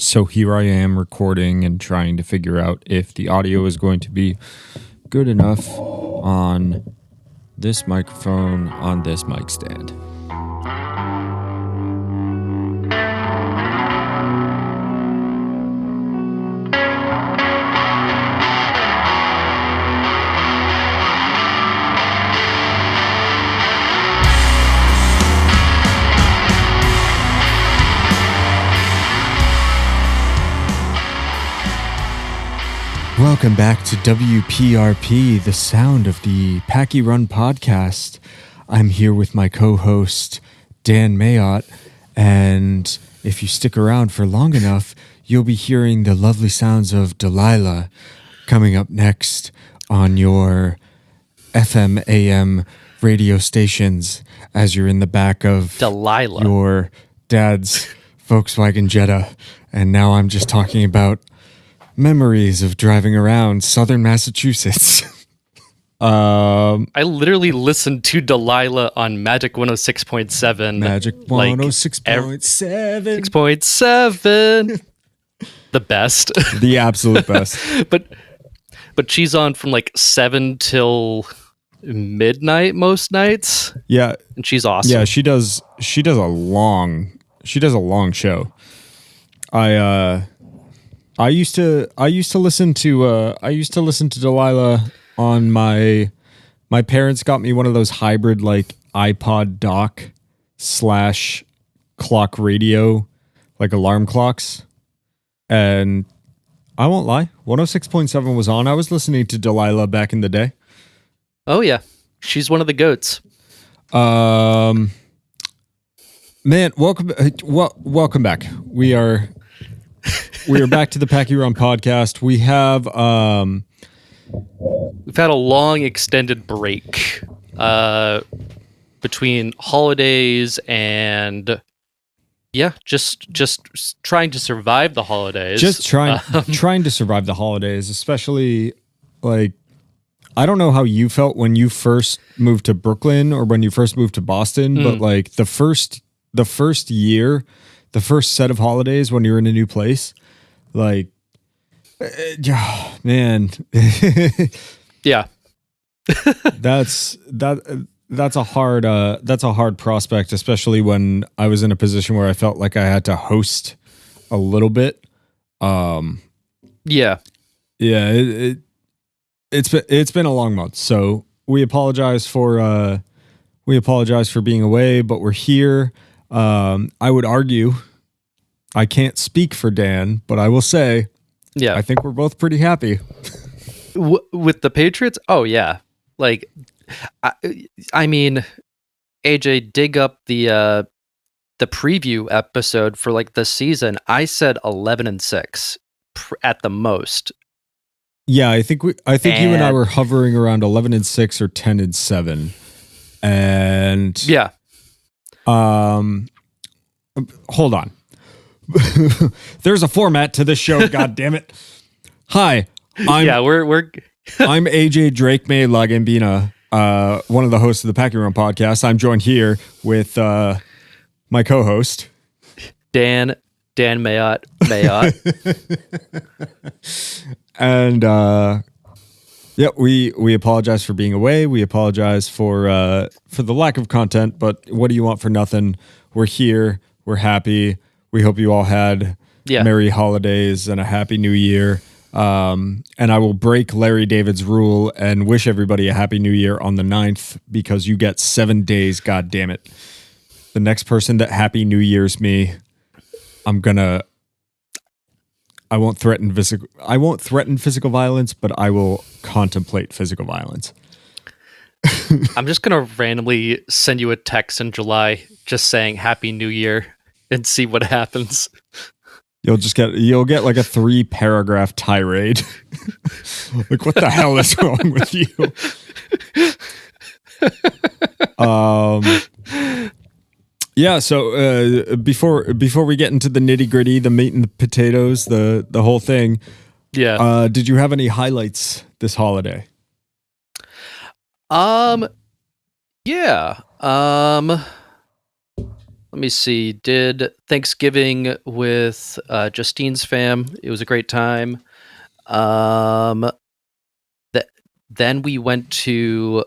So here I am recording and trying to figure out if the audio is going to be good enough on this microphone on this mic stand. Welcome back to WPRP, the sound of the Packy Run podcast. I'm here with my co-host, Dan Mayotte, and if you stick around for long enough, you'll be hearing the lovely sounds of Delilah coming up next on your FM AM radio stations as you're in the back of Delilah, your dad's Volkswagen Jetta. And now I'm just talking about memories of driving around southern Massachusetts. I literally listened to Delilah on Magic 106.7. Magic 106.7. 6.7. The best. The absolute best. But she's on from like 7 till midnight most nights. Yeah. And she's awesome. Yeah, she does a long show. I used to listen to Delilah on my parents got me one of those hybrid like iPod dock / clock radio, like alarm clocks. And I won't lie, 106.7 was on. I was listening to Delilah back in the day. Oh yeah. She's one of the goats. Man, welcome back. We are back to the Packy Run podcast. We have we've had a long extended break between holidays and just trying to survive the holidays. Just trying to survive the holidays, especially like I don't know how you felt when you first moved to Brooklyn or when you first moved to Boston, but like the first year, the first set of holidays when you're in a new place, like, man, yeah, that's a hard prospect, especially when I was in a position where I felt like I had to host a little bit. It's been a long month, so we apologize for being away, but we're here. I would argue, I can't speak for Dan, but I will say, I think we're both pretty happy. With the Patriots? Oh, yeah. Like, I mean, AJ, dig up the preview episode for like the season. I said 11-6 at the most. Yeah, I think you and I were hovering around 11-6 or 10-7, and yeah. Hold on. There's a format to this show. God damn it! Hi, I'm AJ Drake May Lagambina, one of the hosts of the Packy Run podcast. I'm joined here with my co-host Dan Mayotte. And we apologize for being away. We apologize for the lack of content, but what do you want for nothing? We're here. We're happy. We hope you all had merry holidays and a happy new year. And I will break Larry David's rule and wish everybody a happy new year on the 9th because you get 7 days. God damn it. The next person that happy new year's me, I won't threaten physical violence, but I will contemplate physical violence. I'm just going to randomly send you a text in July just saying Happy New Year and see what happens. You'll get like a 3-paragraph tirade. Like, what the hell is wrong with you? Yeah, so before we get into the nitty-gritty, the meat and the potatoes, the whole thing, did you have any highlights this holiday? let me see. Did Thanksgiving with Justine's fam. It was a great time. Then we went to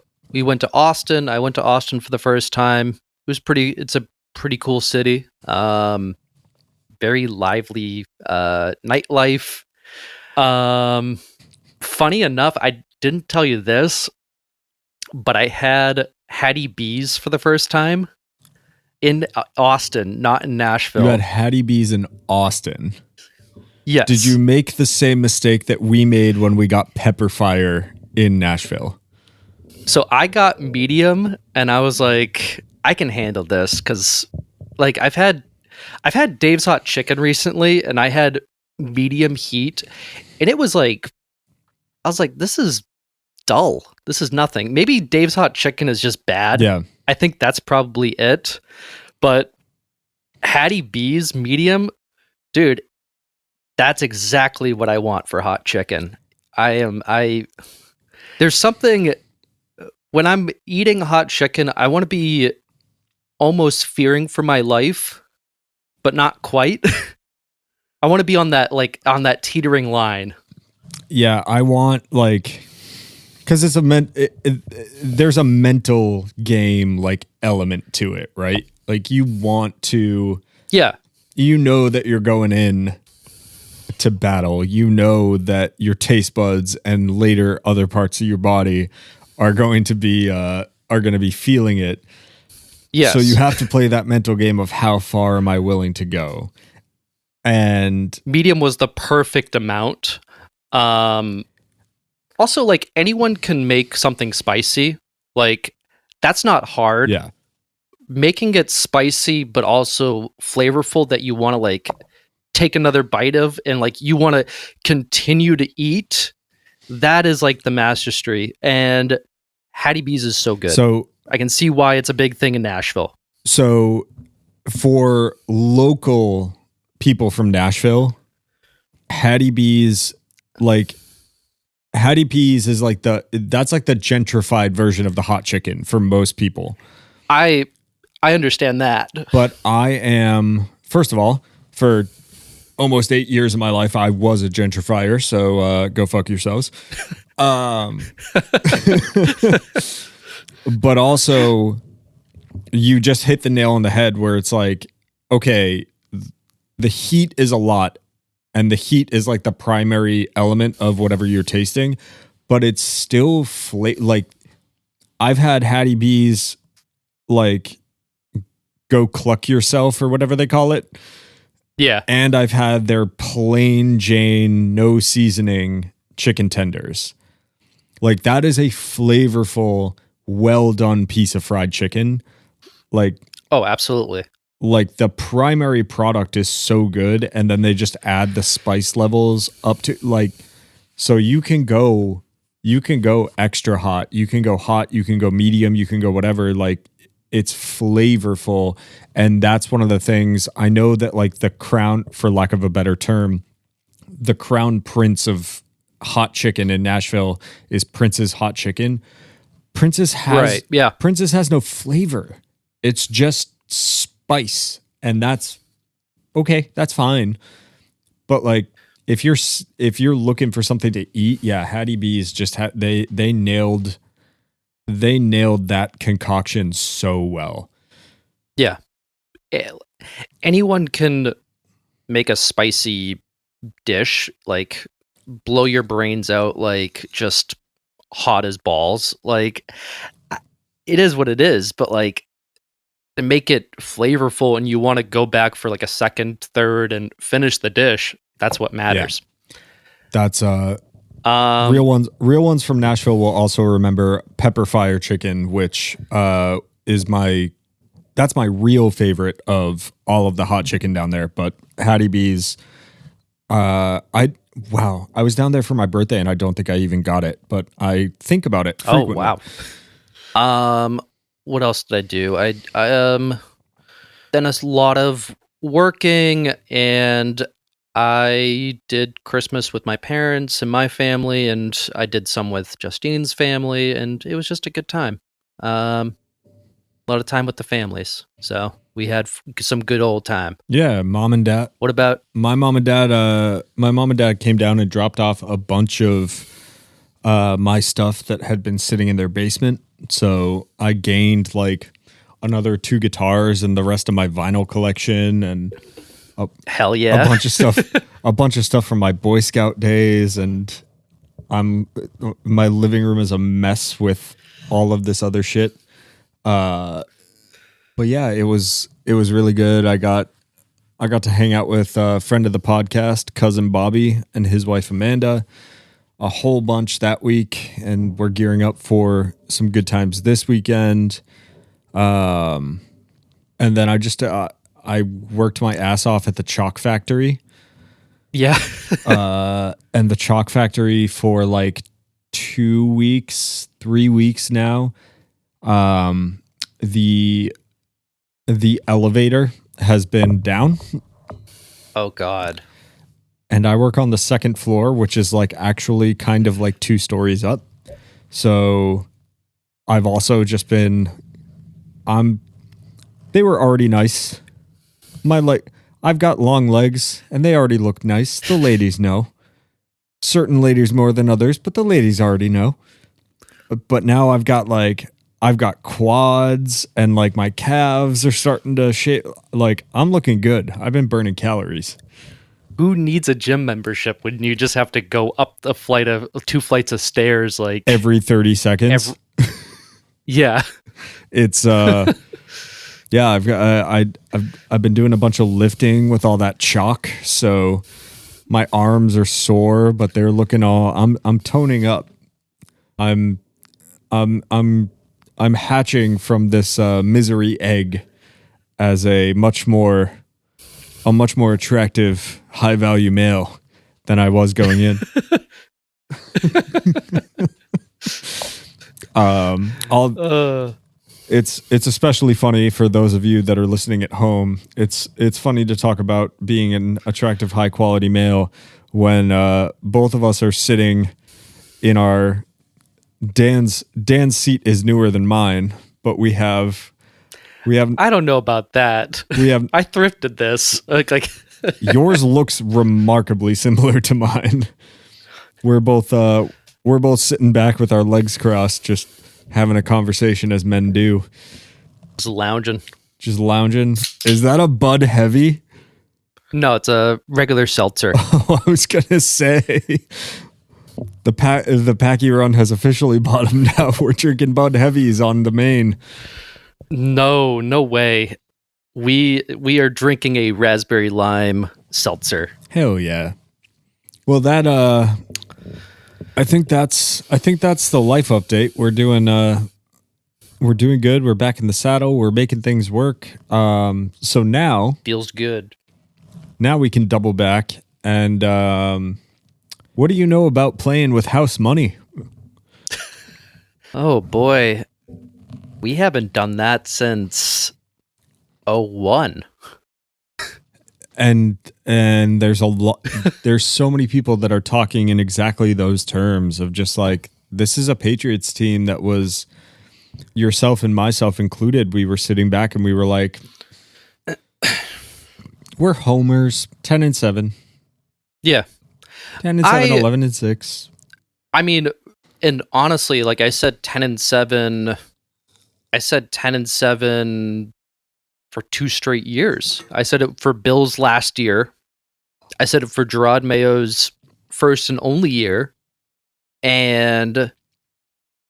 Austin. I went to Austin for the first time. It's a pretty cool city. Very lively nightlife. Funny enough, I didn't tell you this, but I had Hattie B's for the first time in Austin, not in Nashville. You had Hattie B's in Austin. Yes. Did you make the same mistake that we made when we got Pepper Fire in Nashville? So I got medium, and I was like, I can handle this because, like, I've had Dave's Hot Chicken recently, and I had medium heat, and it was like, I was like, this is dull. This is nothing. Maybe Dave's Hot Chicken is just bad. Yeah. I think that's probably it. But Hattie B's medium, dude, that's exactly what I want for hot chicken. There's something when I'm eating hot chicken, I want to be almost fearing for my life, but not quite. I want to be on that teetering line. Yeah, I want because it's there's a mental game element to it, right? Like you want to, you know that you're going in to battle. You know that your taste buds and later other parts of your body are going to be feeling it. Yes. So you have to play that mental game of how far am I willing to go? And medium was the perfect amount. Also, anyone can make something spicy. That's not hard. Yeah. Making it spicy, but also flavorful that you want to take another bite of and you want to continue to eat. That is the mastery. And Hattie B's is so good. So I can see why it's a big thing in Nashville. So for local people from Nashville, Hattie B's Hattie B's is that's the gentrified version of the hot chicken for most people. I understand that. But I am, first of all, for almost 8 years of my life, I was a gentrifier, so go fuck yourselves. But also, you just hit the nail on the head where it's okay, the heat is a lot, and the heat is the primary element of whatever you're tasting, but it's still I've had Hattie B's go cluck yourself or whatever they call it. Yeah. And I've had their plain Jane, no seasoning chicken tenders. That is a flavorful, well done piece of fried chicken. Oh, absolutely. The primary product is so good, and then they just add the spice levels up to so you can go extra hot, you can go medium, you can go whatever. It's flavorful, and that's one of the things I know that the crown, for lack of a better term, the crown prince of hot chicken in Nashville is Prince's Hot Chicken. Prince's has no flavor. It's just spice, and that's okay. That's fine. But if you're looking for something to eat, yeah, Hattie B's just they nailed that concoction so well. Yeah. Anyone can make a spicy dish, blow your brains out, just hot as balls. It is what it is, but to make it flavorful and you want to go back for a second, third, and finish the dish, that's what matters. Yeah. That's real ones from Nashville will also remember Pepper Fire Chicken, which is my real favorite of all of the hot chicken down there. But Hattie B's, I was down there for my birthday and I don't think I even got it, but I think about it frequently. Oh wow. What else did I do? I then a lot of working, and I did Christmas with my parents and my family, and I did some with Justine's family, and it was just a good time. A lot of time with the families. So We had some good old time. Yeah, mom and dad. What about my mom and dad? My mom and dad came down and dropped off a bunch of my stuff that had been sitting in their basement. So I gained like another 2 guitars and the rest of my vinyl collection and hell yeah, a bunch of stuff from my Boy Scout days. And my living room is a mess with all of this other shit. But yeah, it was really good. I got to hang out with a friend of the podcast, cousin Bobby, and his wife Amanda, a whole bunch that week, and we're gearing up for some good times this weekend. And then I just I worked my ass off at the Chalk Factory. Yeah. And the Chalk Factory for like 2 weeks, 3 weeks now. The elevator has been down. Oh God. And I work on the second floor, which is like actually kind of like 2 stories up. So I've also just been, they were already nice. I've got long legs and they already look nice. The ladies know. Certain ladies more than others, but the ladies already know. But now I've got quads and like my calves are starting to shape. Like I'm looking good. I've been burning calories. Who needs a gym membership when you just have to go up 2 flights of stairs like every 30 seconds? Yeah. It's yeah, I've been doing a bunch of lifting with all that chalk, so my arms are sore, but they're looking all I'm toning up. I'm hatching from this misery egg as a much more attractive, high value male than I was going in. It's especially funny for those of you that are listening at home. It's funny to talk about being an attractive, high quality male when both of us are sitting in our Dan's seat is newer than mine, but we have. I don't know about that. I thrifted this. Like yours looks remarkably similar to mine. We're both sitting back with our legs crossed, just having a conversation as men do. Just lounging. Is that a Bud Heavy? No, it's a regular seltzer. Oh, I was gonna say the Packy Run has officially bottomed out. We're drinking Bud Heavies on the main. No way. We are drinking a raspberry lime seltzer. Hell yeah. Well, that I think that's the life update. We're doing good. We're back in the saddle. We're making things work. So now feels good. Now we can double back and what do you know about playing with house money? Oh boy. We haven't done that since 01. And there's there's so many people that are talking in exactly those terms of just like, this is a Patriots team that was, yourself and myself included. We were sitting back and we were like, we're homers, 10-7. Yeah. 10-7, 11-6. I mean, and honestly, like I said, 10-7. I said 10-7 for 2 straight years. I said it for Bills last year. I said it for Gerard Mayo's first and only year. And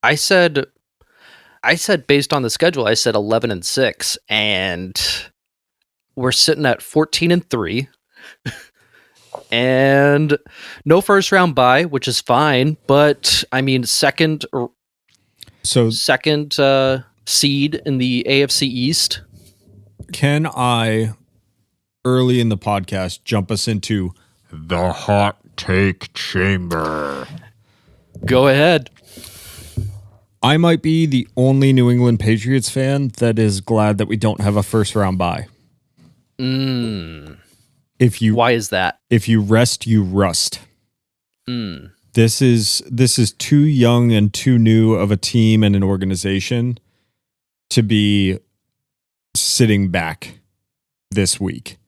I said based on the schedule, I said 11-6, and we're sitting at 14-3. And no first round bye, which is fine, but I mean second seed in the AFC East. Can I, early in the podcast, jump us into the hot take chamber? Go ahead. I might be the only New England Patriots fan that is glad that we don't have a first round bye. Why is that? If you rest, you rust. Mm. This is too young and too new of a team and an organization to be sitting back. this week.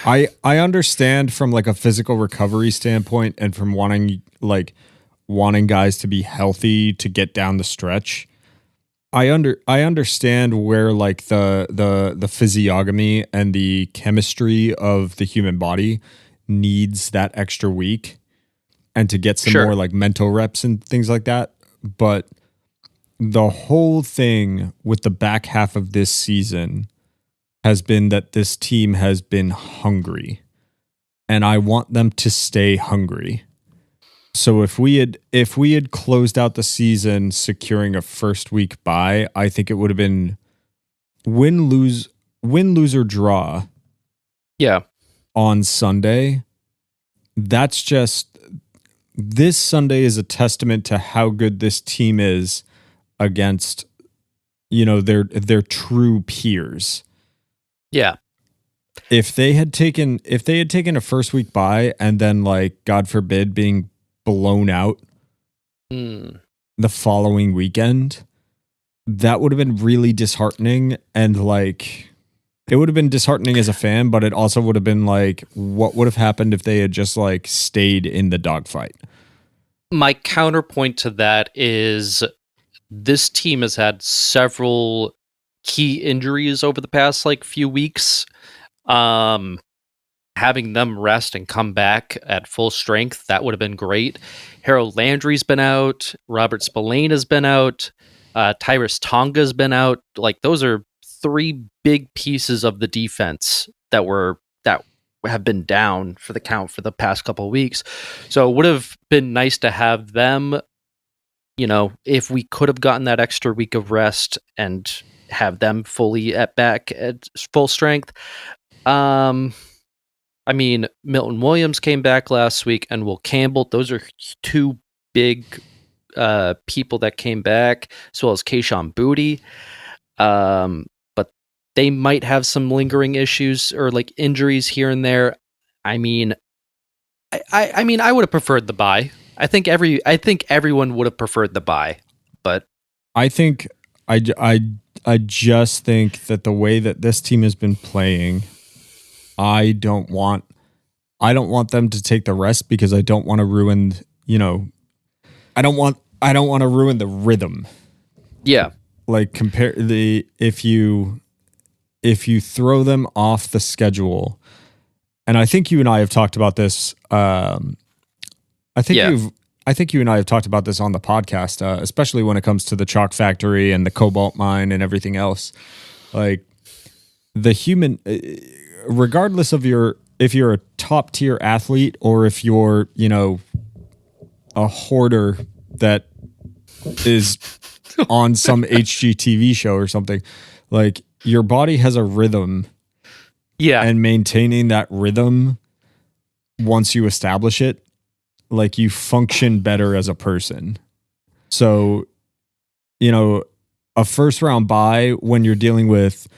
I understand from like a physical recovery standpoint and from wanting guys to be healthy to get down the stretch. I understand where like the physiognomy and the chemistry of the human body needs that extra week and to get some more like mental reps and things like that. But the whole thing with the back half of this season has been that this team has been hungry, and I want them to stay hungry. So if we had closed out the season securing a first week bye, I think it would have been win, lose or draw. Yeah. On Sunday. That's just, this Sunday is a testament to how good this team is against, their true peers. Yeah. If they had taken a first week bye and then like, God forbid, being blown out the following weekend, that would have been really disheartening. And like, it would have been disheartening as a fan, but it also would have been like, what would have happened if they had just like stayed in the dogfight? My counterpoint to that is this team has had several key injuries over the past like few weeks. Having them rest and come back at full strength, that would have been great. Harold Landry's been out. Robert Spillane has been out. Tyrus Tonga's been out. Like, those are three big pieces of the defense that have been down for the count for the past couple of weeks. So it would have been nice to have them, if we could have gotten that extra week of rest and have them fully back at full strength. Milton Williams came back last week, and Will Campbell. Those are two big people that came back, as well as Kayshon Boutte. But they might have some lingering issues or like injuries here and there. I would have preferred the bye. I think everyone would have preferred the bye, but I just think that the way that this team has been playing, I don't want them to take the rest because I don't want to ruin, I don't want to ruin the rhythm. Yeah. Like if you throw them off the schedule, and I think you and I have talked about this. I think you and I have talked about this on the podcast, especially when it comes to the Chalk Factory and the Cobalt Mine and everything else. Like, the human, regardless of if you're a top tier athlete or if you're, a hoarder that is on some HGTV show or something, like, your body has a rhythm. Yeah. And maintaining that rhythm, once you establish it, like, you function better as a person. So, a first round bye when you're dealing with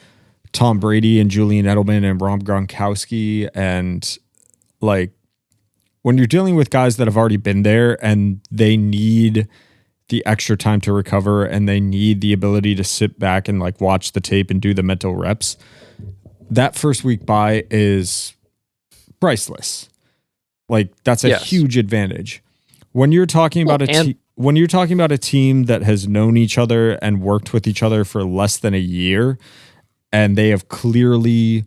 Tom Brady and Julian Edelman and Rob Gronkowski, and like, when you're dealing with guys that have already been there and they need the extra time to recover and they need the ability to sit back and like watch the tape and do the mental reps, that first week bye is priceless. Like, that's a huge advantage. When you're talking about when you're talking about a team that has known each other and worked with each other for less than a year, and they have clearly,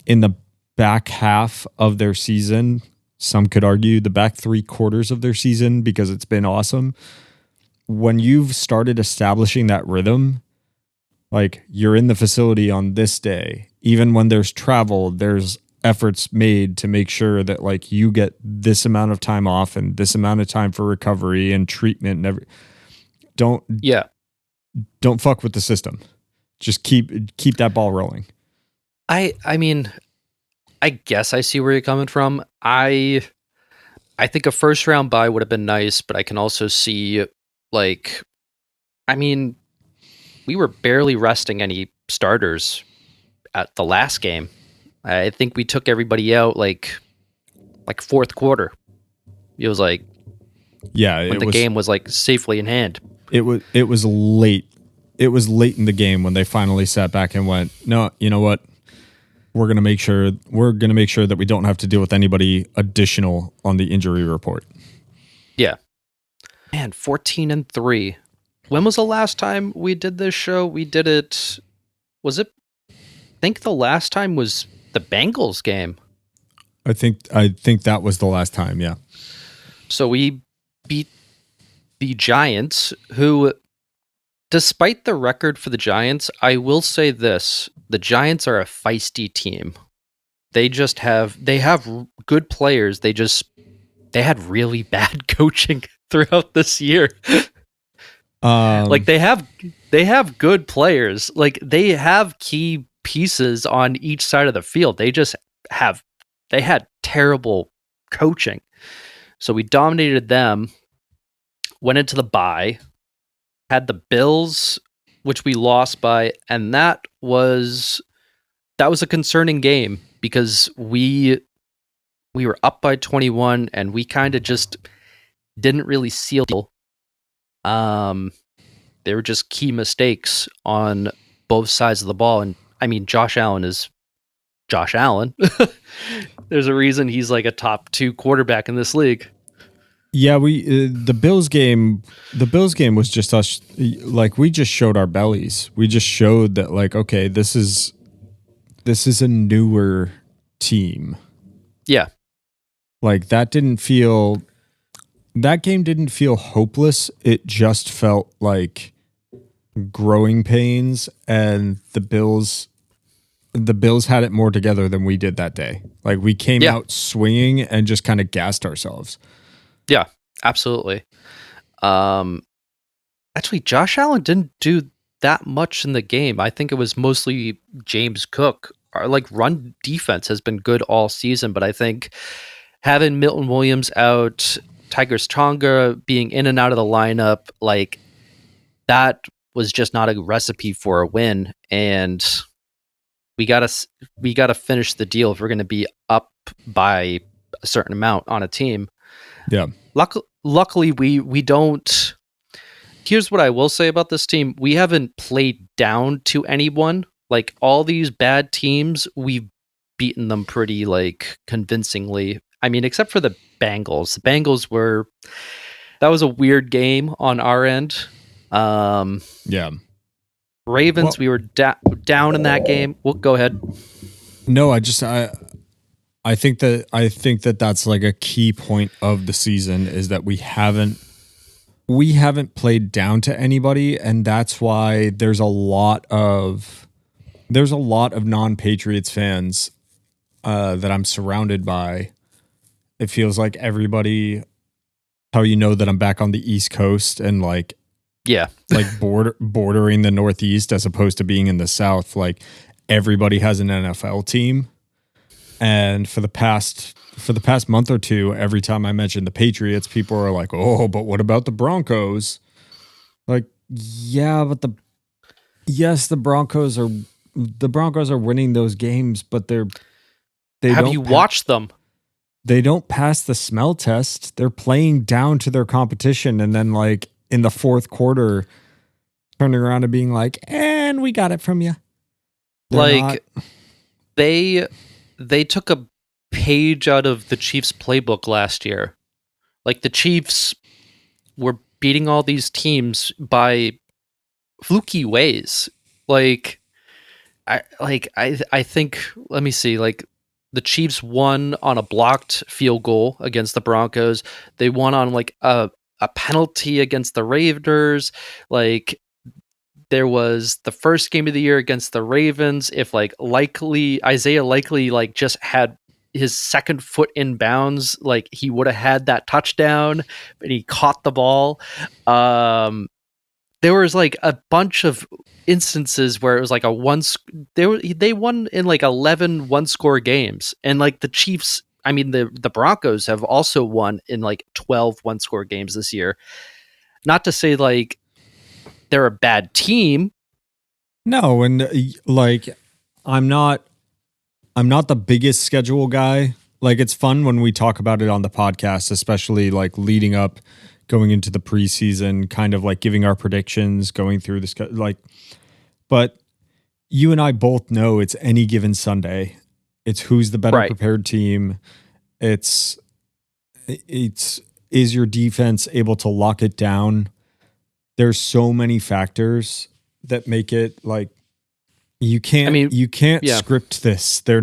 in the back half of their season, some could argue the back 3/4 of their season, because it's been awesome. When you've started establishing that rhythm, like, you're in the facility on this day, even when there's travel, there's efforts made to make sure that like you get this amount of time off and this amount of time for recovery and treatment and don't fuck with the system. Just keep that ball rolling. I guess I see where you're coming from. I think a first round bye would have been nice, but I can also see, like, we were barely resting any starters at the last game. I think we took everybody out like fourth quarter. It was like, when the game was like safely in hand. It was late. was late in the game when they finally sat back and went, no, you know what? We're gonna make sure that we don't have to deal with anybody additional on the injury report. Yeah. Man, 14-3. When was the last time we did this show? We did it. Was it? I think the last time was the Bengals game. I think that was the last time. Yeah. So we beat the Giants, who, despite the record for the Giants, I will say this: the Giants are a feisty team. They have good players. They had really bad coaching throughout this year. Like they have good players. Like they have key pieces on each side of the field. They had terrible coaching. So we dominated them, went into the bye, had the Bills, which we lost by, and that was a concerning game because we were up by 21 and we kind of just didn't really seal. They were just key mistakes on both sides of the ball. And I mean, Josh Allen is Josh Allen. There's a reason he's like a top 2 quarterback in this league. Yeah, the Bills game was just us. Like we just showed our bellies. We just showed that like, okay, this is a newer team. Yeah. Like that game didn't feel hopeless. It just felt like growing pains, and the Bills had it more together than we did that day. Like we came out swinging and just kind of gassed ourselves. Yeah, absolutely. Actually, Josh Allen didn't do that much in the game. I think it was mostly James Cook. Our like run defense has been good all season, but I think having Milton Williams out, Tigers Tonga being in and out of the lineup, like that was just not a recipe for a win. And we gotta finish the deal if we're going to be up by a certain amount on a team. Yeah. Luckily, we don't. Here's what I will say about this team: we haven't played down to anyone. Like all these bad teams, we've beaten them pretty like convincingly. I mean, except for the Bengals. The Bengals that was a weird game on our end. Yeah. Ravens, we were down in that game. Well, go ahead. No, I think that that's like a key point of the season is that we haven't played down to anybody, and that's why there's a lot of non-Patriots fans that I'm surrounded by. It feels like everybody, how you know that I'm back on the East Coast and like bordering the Northeast as opposed to being in the South. Like everybody has an NFL team. And for the past month or two, every time I mention the Patriots, people are like, "Oh, but what about the Broncos?" Like, yeah, but the Broncos are winning those games, but have you watched them? They don't pass the smell test. They're playing down to their competition, and then like in the fourth quarter, turning around and being like, "And we got it from you." They took a page out of the Chiefs' playbook last year. Like the Chiefs were beating all these teams by fluky ways. I think, let me see, like the Chiefs won on a blocked field goal against the Broncos. They won on like a penalty against the Raiders. Like there was the first game of the year against the Ravens. If Isaiah Likely like just had his second foot in bounds, like he would have had that touchdown, but he caught the ball. There was like a bunch of instances where it was like they won in like 11 one-score games, and like the Chiefs, I mean the Broncos have also won in like 12 one-score games this year. Not to say like they're a bad team. No, and like I'm not the biggest schedule guy. Like it's fun when we talk about it on the podcast, especially like leading up going into the preseason, kind of like giving our predictions, going through this, like, but you and I both know it's any given Sunday. It's who's the better prepared team. It's is your defense able to lock it down? There's so many factors that make it like you can't script this. They are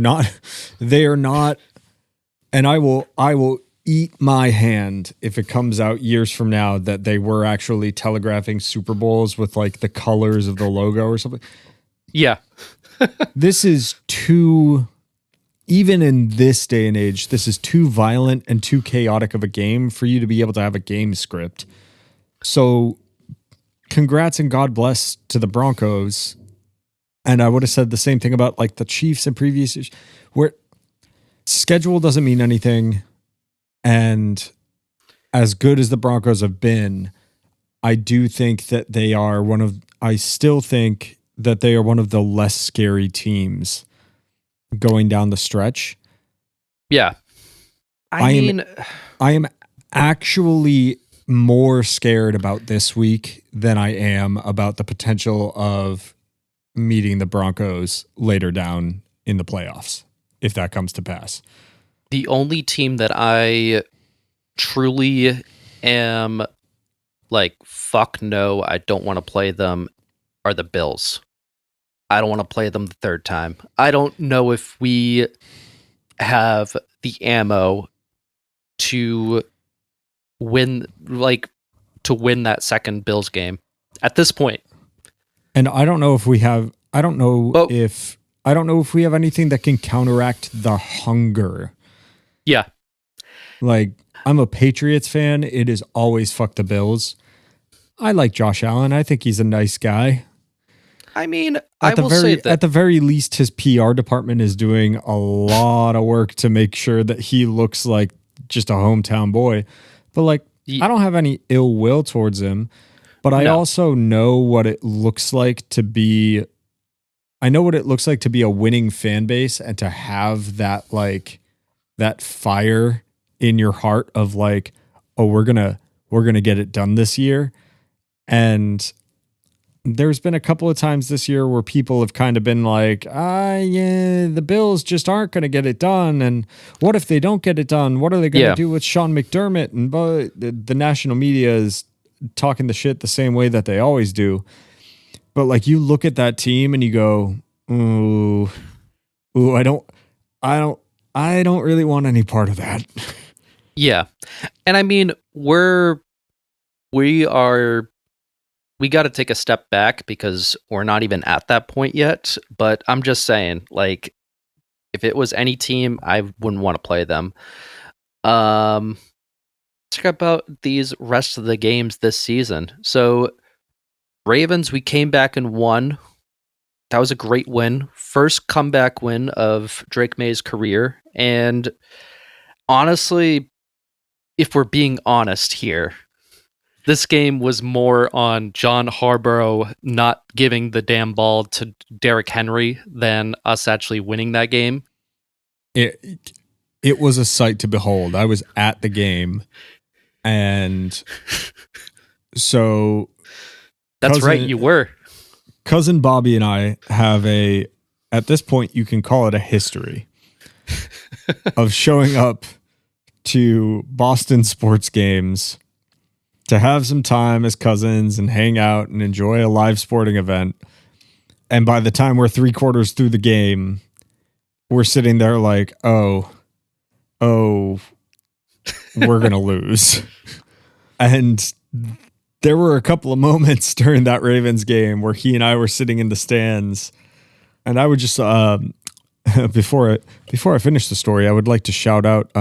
not, and I will eat my hand if it comes out years from now that they were actually telegraphing Super Bowls with like the colors of the logo or something. Yeah. This is too, even in this day and age, this is too violent and too chaotic of a game for you to be able to have a game script. So congrats and God bless to the Broncos. And I would have said the same thing about like the Chiefs in previous years, where schedule doesn't mean anything. And as good as the Broncos have been, I do think that I still think that they are one of the less scary teams going down the stretch. Yeah. I am actually more scared about this week than I am about the potential of meeting the Broncos later down in the playoffs, if that comes to pass. The only team that I truly am like, fuck no, I don't want to play them are the Bills. I don't want to play them the third time. I don't know if we have the ammo to win that second Bills game at this point. And I don't know if we have if we have anything that can counteract the hunger. Yeah. Like, I'm a Patriots fan. It is always fuck the Bills. I like Josh Allen. I think he's a nice guy. I mean, at the very least, his PR department is doing a lot of work to make sure that he looks like just a hometown boy. But like, I don't have any ill will towards him, but I also know what it looks like to be. I know what it looks like to be a winning fan base and to have that like that fire in your heart of like, oh, we're gonna get it done this year. And there's been a couple of times this year where people have kind of been like, the Bills just aren't going to get it done. And what if they don't get it done? What are they going to do with Sean McDermott? And the national media is talking the shit the same way that they always do. But like, you look at that team and you go, ooh, I don't really want any part of that. Yeah. And I mean, we got to take a step back because we're not even at that point yet. But I'm just saying, like, if it was any team, I wouldn't want to play them. Let's talk about these rest of the games this season. So, Ravens, we came back and won. That was a great win. First comeback win of Drake May's career. And honestly, if we're being honest here, this game was more on John Harbaugh not giving the damn ball to Derrick Henry than us actually winning that game. It was a sight to behold. I was at the game, and so that's right, you were. Cousin Bobby and I have at this point, you can call it a history of showing up to Boston sports games to have some time as cousins and hang out and enjoy a live sporting event. And by the time we're 3/4 through the game, we're sitting there like, oh, we're going to lose. And there were a couple of moments during that Ravens game where he and I were sitting in the stands. And I would just, before I finish the story, I would like to shout out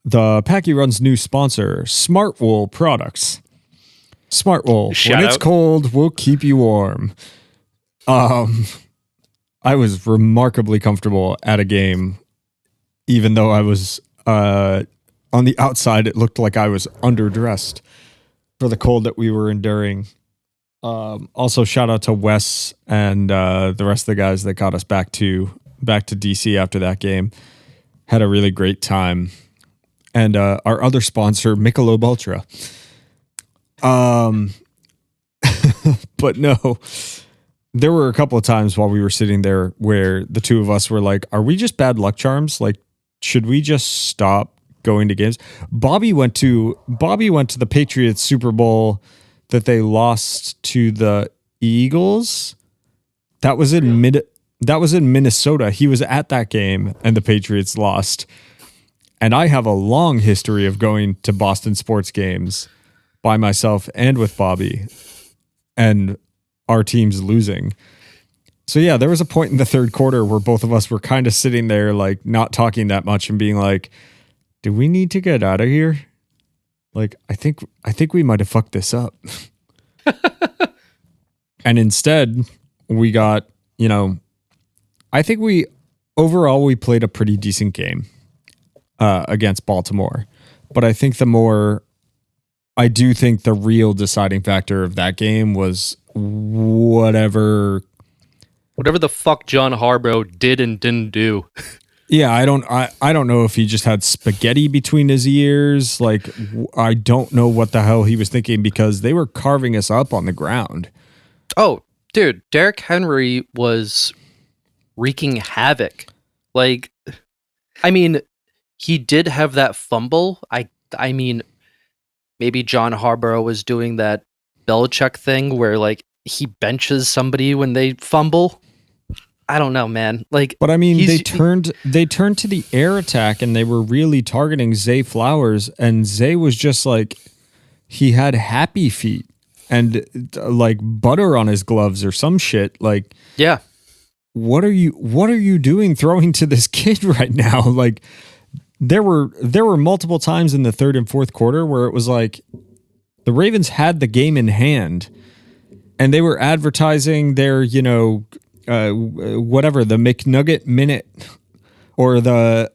the Packy Run's new sponsor, Smartwool Products. Smartwool. When it's cold, we'll keep you warm. I was remarkably comfortable at a game, even though I was on the outside. It looked like I was underdressed for the cold that we were enduring. Also, shout out to Wes and the rest of the guys that got us back to DC after that game. Had a really great time. and our other sponsor, Michelob Ultra. But no, there were a couple of times while we were sitting there where the two of us were like, are we just bad luck charms? Like, should we just stop going to games? Bobby went to the Patriots Super Bowl that they lost to the Eagles. That was in Minnesota. He was at that game and the Patriots lost. And I have a long history of going to Boston sports games by myself and with Bobby, and our team's losing. So yeah, there was a point in the third quarter where both of us were kind of sitting there, like not talking that much and being like, do we need to get out of here? Like, I think we might have fucked this up. And instead we got, I think we played a pretty decent game against Baltimore. But I think I do think the real deciding factor of that game was whatever the fuck John Harbaugh did and didn't do. Yeah, I don't know if he just had spaghetti between his ears. Like, I don't know what the hell he was thinking, because they were carving us up on the ground. Oh, dude, Derrick Henry was wreaking havoc. Like, I mean, he did have that fumble. I mean, maybe John Harbaugh was doing that Belichick thing where, like, he benches somebody when they fumble. I don't know, man. Like, but I mean, they turned to the air attack and they were really targeting Zay Flowers, and Zay was just like, he had happy feet and like butter on his gloves or some shit. Like, yeah, what are you doing throwing to this kid right now? Like, there were multiple times in the third and fourth quarter where it was like the Ravens had the game in hand and they were advertising their, whatever, the McNugget Minute or the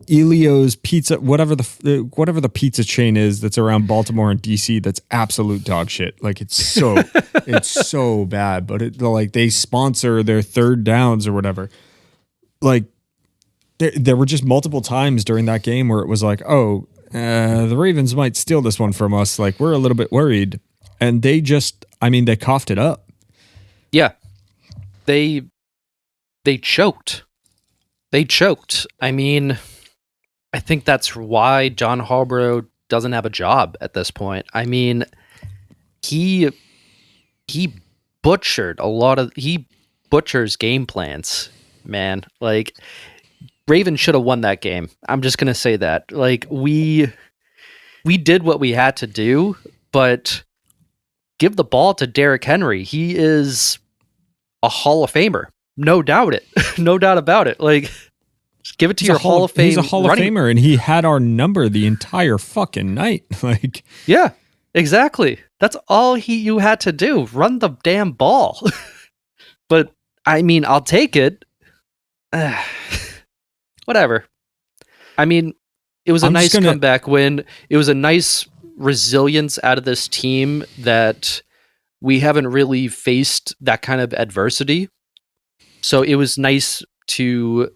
Elio's Pizza, whatever the pizza chain is that's around Baltimore and DC, that's absolute dog shit. Like, it's so bad, but they sponsor their third downs or whatever. Like, there were just multiple times during that game where it was like, the Ravens might steal this one from us. Like, we're a little bit worried. And they coughed it up. Yeah. They choked. I mean, I think that's why John Harbaugh doesn't have a job at this point. I mean, he butchers game plans, man. Like, Ravens should have won that game. I'm just going to say that. Like, we did what we had to do, but give the ball to Derrick Henry. He is a Hall of Famer. No doubt about it. Like, just give it to your Hall of Fame. He's a Hall of Famer, and he had our number the entire fucking night. Like, yeah, exactly. That's all you had to do. Run the damn ball. But I mean, I'll take it. Whatever. I mean, it was a nice comeback win. It was a nice resilience out of this team that we haven't really faced that kind of adversity. So it was nice to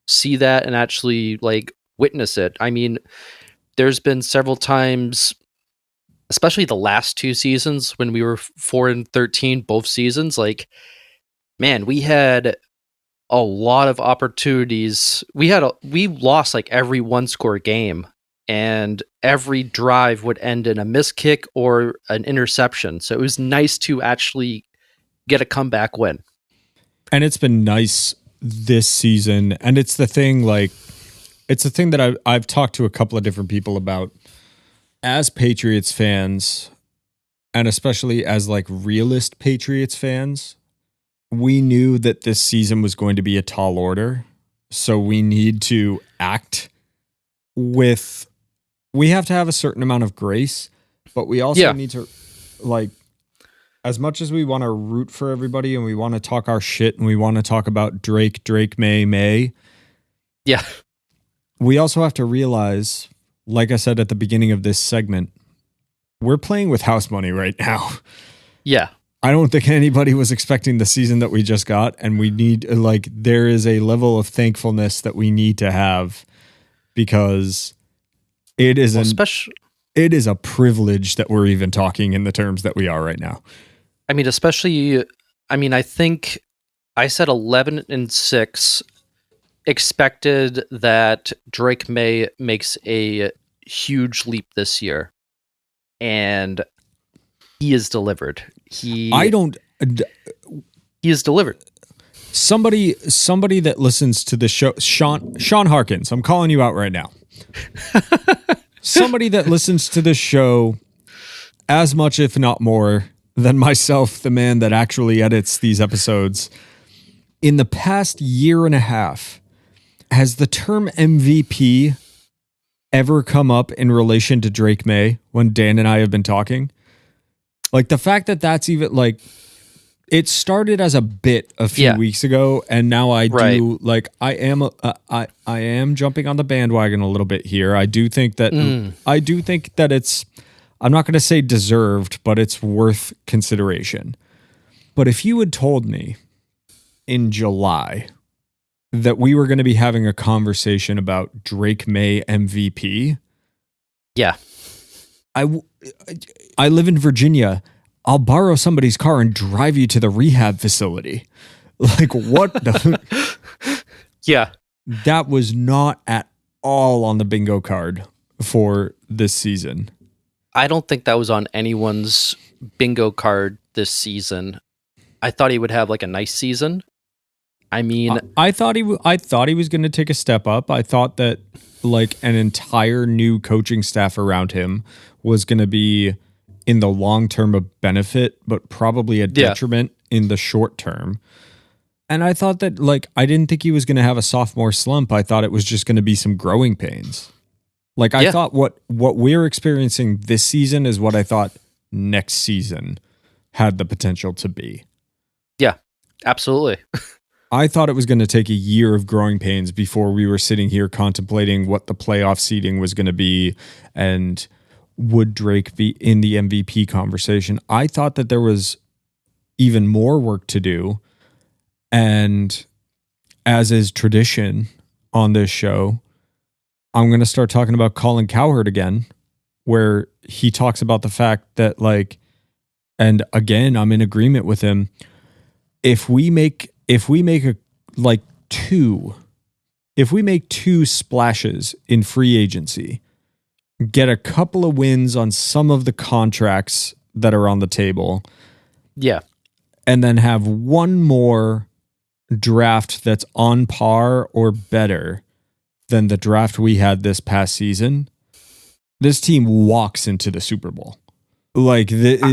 see that and actually, like, witness it. I mean, there's been several times, especially the last two seasons when we were 4-13, both seasons, like, man, we had a lot of opportunities. We lost like every one-score game, and every drive would end in a missed kick or an interception. So it was nice to actually get a comeback win. And it's been nice this season, and it's the thing that I've talked to a couple of different people about. As Patriots fans, and especially as like realist Patriots fans, we knew that this season was going to be a tall order. So we need to act with, we have to have a certain amount of grace, but we also need to, like, as much as we want to root for everybody and we want to talk our shit and we want to talk about Drake, May. Yeah. We also have to realize, like I said at the beginning of this segment, we're playing with house money right now. Yeah. I don't think anybody was expecting the season that we just got, and we need, like, there is a level of thankfulness that we need to have because it is it is a privilege that we're even talking in the terms that we are right now. I mean, especially, I think I said 11-6, expected that Drake May makes a huge leap this year, and he is delivered. He is delivered. Somebody that listens to the show, Sean Harkins, I'm calling you out right now. Somebody that listens to this show as much, if not more, than myself, the man that actually edits these episodes. In the past year and a half, has the term MVP ever come up in relation to Drake May when Dan and I have been talking? Like, the fact that that's even, like, it started as a bit a few weeks ago, and now I do, like, I am jumping on the bandwagon a little bit here. I do think that it's, I'm not going to say deserved, but it's worth consideration. But if you had told me in July that we were going to be having a conversation about Drake May MVP, I live in Virginia. I'll borrow somebody's car and drive you to the rehab facility. Like, what the? Yeah. That was not at all on the bingo card for this season. I don't think that was on anyone's bingo card this season. I thought he would have like a nice season. I mean, I thought he was going to take a step up. I thought that like an entire new coaching staff around him was going to be in the long term a benefit, but probably a detriment in the short term. And I thought that, like, I didn't think he was going to have a sophomore slump. I thought it was just going to be some growing pains. Like, I thought what we're experiencing this season is what I thought next season had the potential to be. Yeah, absolutely. I thought it was going to take a year of growing pains before we were sitting here contemplating what the playoff seeding was going to be and would Drake be in the MVP conversation. I thought that there was even more work to do. And as is tradition on this show, I'm going to start talking about Colin Cowherd again, where he talks about the fact that, like, and again, I'm in agreement with him. If we make two splashes in free agency, get a couple of wins on some of the contracts that are on the table. Yeah. And then have one more draft that's on par or better than the draft we had this past season, this team walks into the Super Bowl. Like the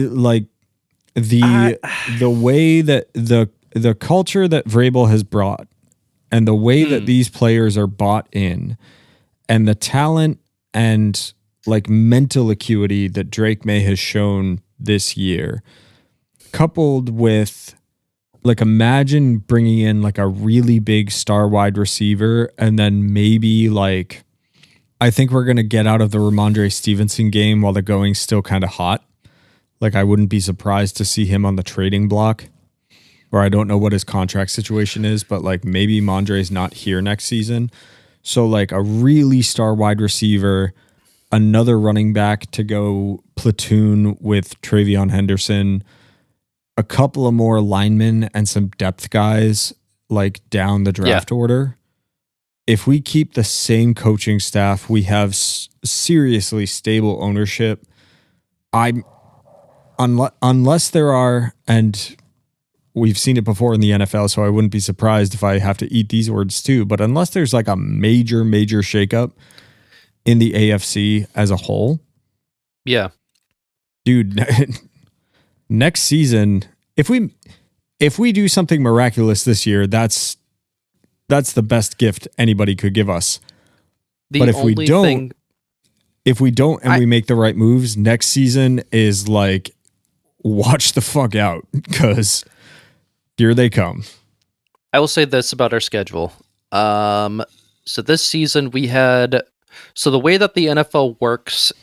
way that the culture that Vrabel has brought and the way that these players are bought in and the talent and like mental acuity that Drake May has shown this year, coupled with, like, imagine bringing in like a really big star wide receiver and then maybe, like, I think we're going to get out of the Ramondre Stevenson game while the going's still kind of hot. Like, I wouldn't be surprised to see him on the trading block, or I don't know what his contract situation is, but like maybe Mondre's not here next season. So like a really star wide receiver, another running back to go platoon with Travion Henderson, a couple of more linemen and some depth guys like down the draft order. If we keep the same coaching staff, we have seriously stable ownership. Unless there are, and we've seen it before in the NFL, so I wouldn't be surprised if I have to eat these words too, but unless there's like a major shakeup in the AFC as a whole. Yeah. Dude, next season, if we do something miraculous this year, that's the best gift anybody could give us. But if we don't and we make the right moves, next season is like, watch the fuck out, because here they come. I will say this about our schedule. So this season so the way that the NFL works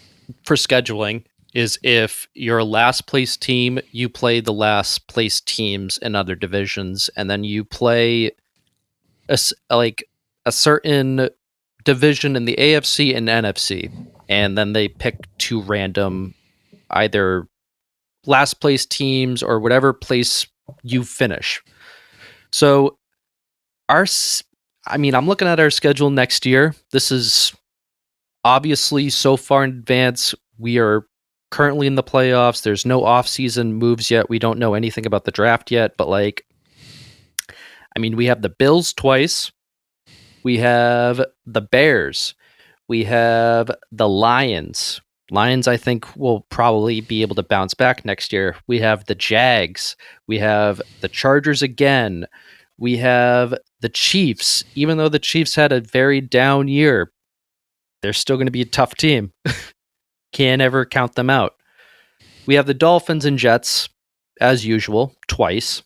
for scheduling is if you're a last place team, you play the last place teams in other divisions, and then you play a certain division in the AFC and NFC, and then they pick 2 random either last place teams or whatever place you finish. So I'm looking at our schedule next year. This is obviously so far in advance. We are currently in the playoffs. There's no off-season moves yet. We don't know anything about the draft yet, but we have the Bills twice. We have the Bears. We have the Lions. Lions, I think, will probably be able to bounce back next year. We have the Jags. We have the Chargers again. We have the Chiefs. Even though the Chiefs had a very down year, they're still going to be a tough team. Can't ever count them out. We have the Dolphins and Jets, as usual, twice.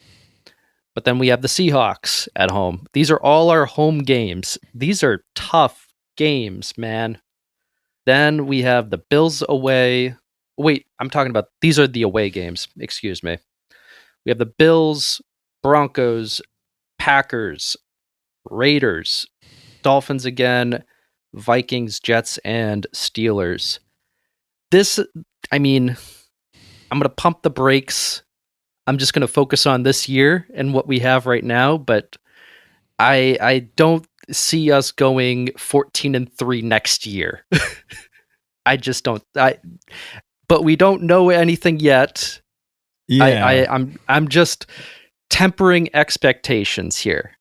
But then we have the Seahawks at home. These are all our home games. These are tough games, man. Then we have the Bills away. Wait, I'm talking about, these are the away games. Excuse me. We have the Bills, Broncos, Packers, Raiders, Dolphins again, Vikings, Jets, and Steelers. I'm going to pump the brakes. I'm just going to focus on this year and what we have right now, but I don't see us going 14-3 next year. I just don't. But we don't know anything yet. Yeah. I'm just tempering expectations here.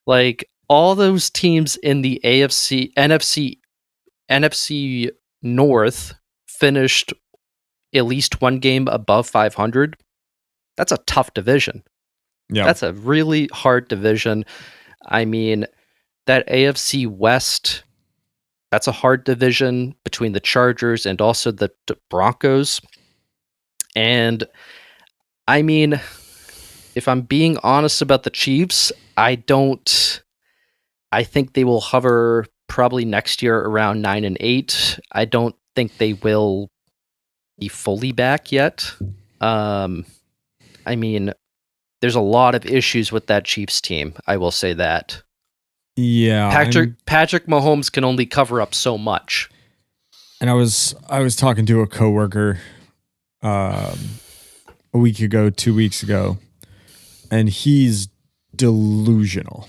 Like, all those teams in the NFC, NFC North finished at least one game above 500. That's a tough division. Yeah. That's a really hard division. That AFC West, that's a hard division between the Chargers and also the Broncos. And if I'm being honest about the Chiefs, I think they will hover probably next year around 9-8. I don't think they will be fully back yet. There's a lot of issues with that Chiefs team. I will say that. Yeah. Patrick Mahomes can only cover up so much. And I was talking to a coworker a week ago, 2 weeks ago, and he's delusional.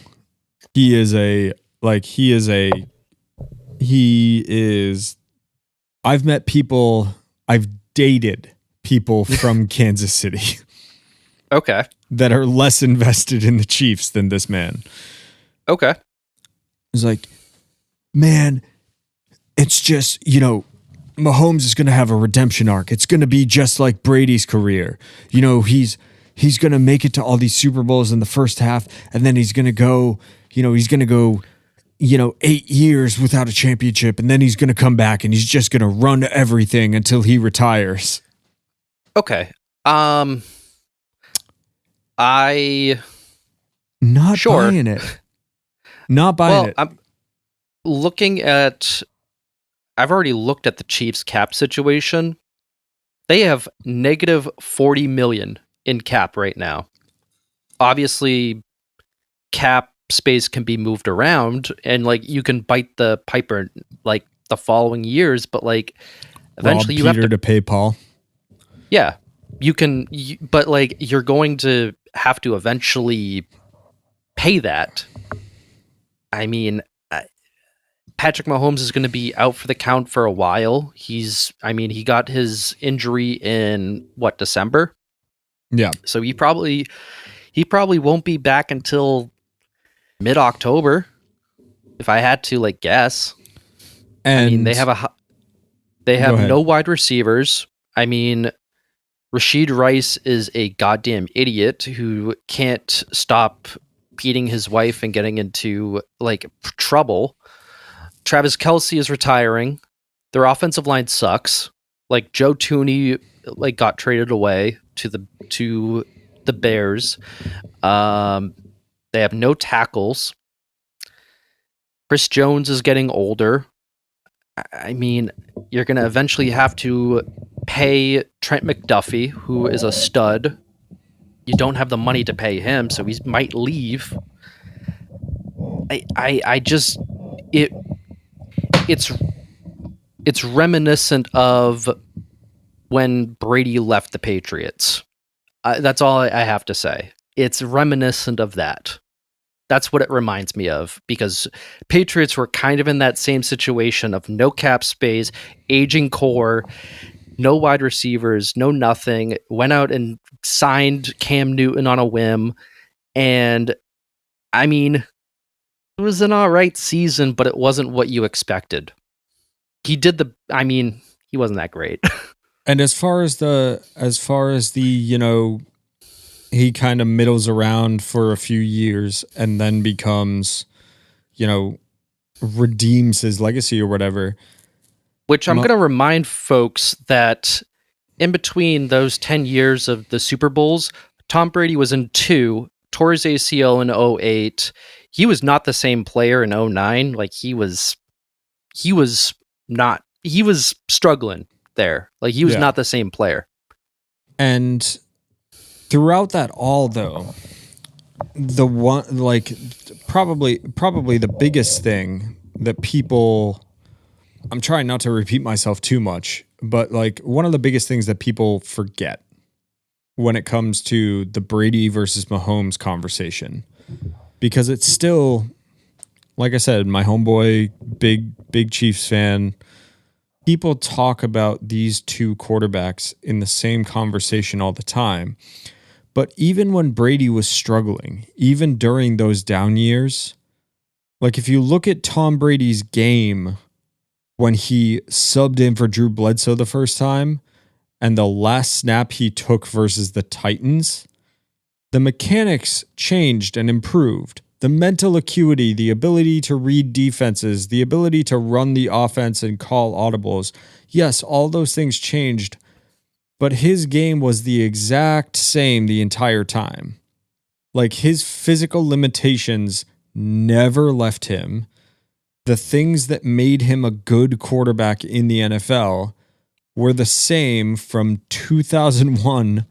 I've dated people from Kansas City. Okay. That are less invested in the Chiefs than this man. Okay. It's like, man, it's just, Mahomes is going to have a redemption arc. It's going to be just like Brady's career. He's going to make it to all these Super Bowls in the first half, and then he's going to go 8 years without a championship, and then he's going to come back and he's just going to run everything until he retires. Okay. Buying it. Not buying it. I've already looked at the Chiefs cap situation. They have negative $40 million in cap right now. Obviously, cap space can be moved around, and you can bite the piper the following years, but eventually you have to pay Paul. Yeah, you can, but you're going to have to eventually pay that. Patrick Mahomes is going to be out for the count for a while. He got his injury in December? Yeah. So he probably won't be back until mid-October, if I had to guess. And they have no wide receivers. Rashid Rice is a goddamn idiot who can't stop beating his wife and getting into trouble. Travis Kelce is retiring. Their offensive line sucks. Joe Thuney got traded away to the Bears. They have no tackles. Chris Jones is getting older. You're going to eventually have to pay Trent McDuffie, who is a stud. You don't have the money to pay him, so he might leave. it's reminiscent of when Brady left the Patriots. That's all I have to say. It's reminiscent of that. That's what it reminds me of, because Patriots were kind of in that same situation of no cap space, aging core, no wide receivers, no nothing. Went out and signed Cam Newton on a whim. And I mean, it was an all right season, but it wasn't what you expected. He wasn't that great. And as far as the, he kind of middles around for a few years and then becomes, redeems his legacy or whatever. Which I'm going to remind folks that in between those 10 years of the Super Bowls, Tom Brady was in 2, tore his ACL in 2008. He was not the same player in 2009. Like he was struggling there. Like he was not the same player. And throughout that all, though, the one, like, probably the biggest thing that people, I'm trying not to repeat myself too much, but like one of the biggest things that people forget when it comes to the Brady versus Mahomes conversation, because it's still, like I said, my homeboy, big Chiefs fan, people talk about these two quarterbacks in the same conversation all the time. But even when Brady was struggling, even during those down years, like if you look at Tom Brady's game when he subbed in for Drew Bledsoe the first time and the last snap he took versus the Titans, the mechanics changed and improved. The mental acuity, the ability to read defenses, the ability to run the offense and call audibles. Yes, all those things changed, but his game was the exact same the entire time. Like his physical limitations never left him. The things that made him a good quarterback in the NFL were the same from 2001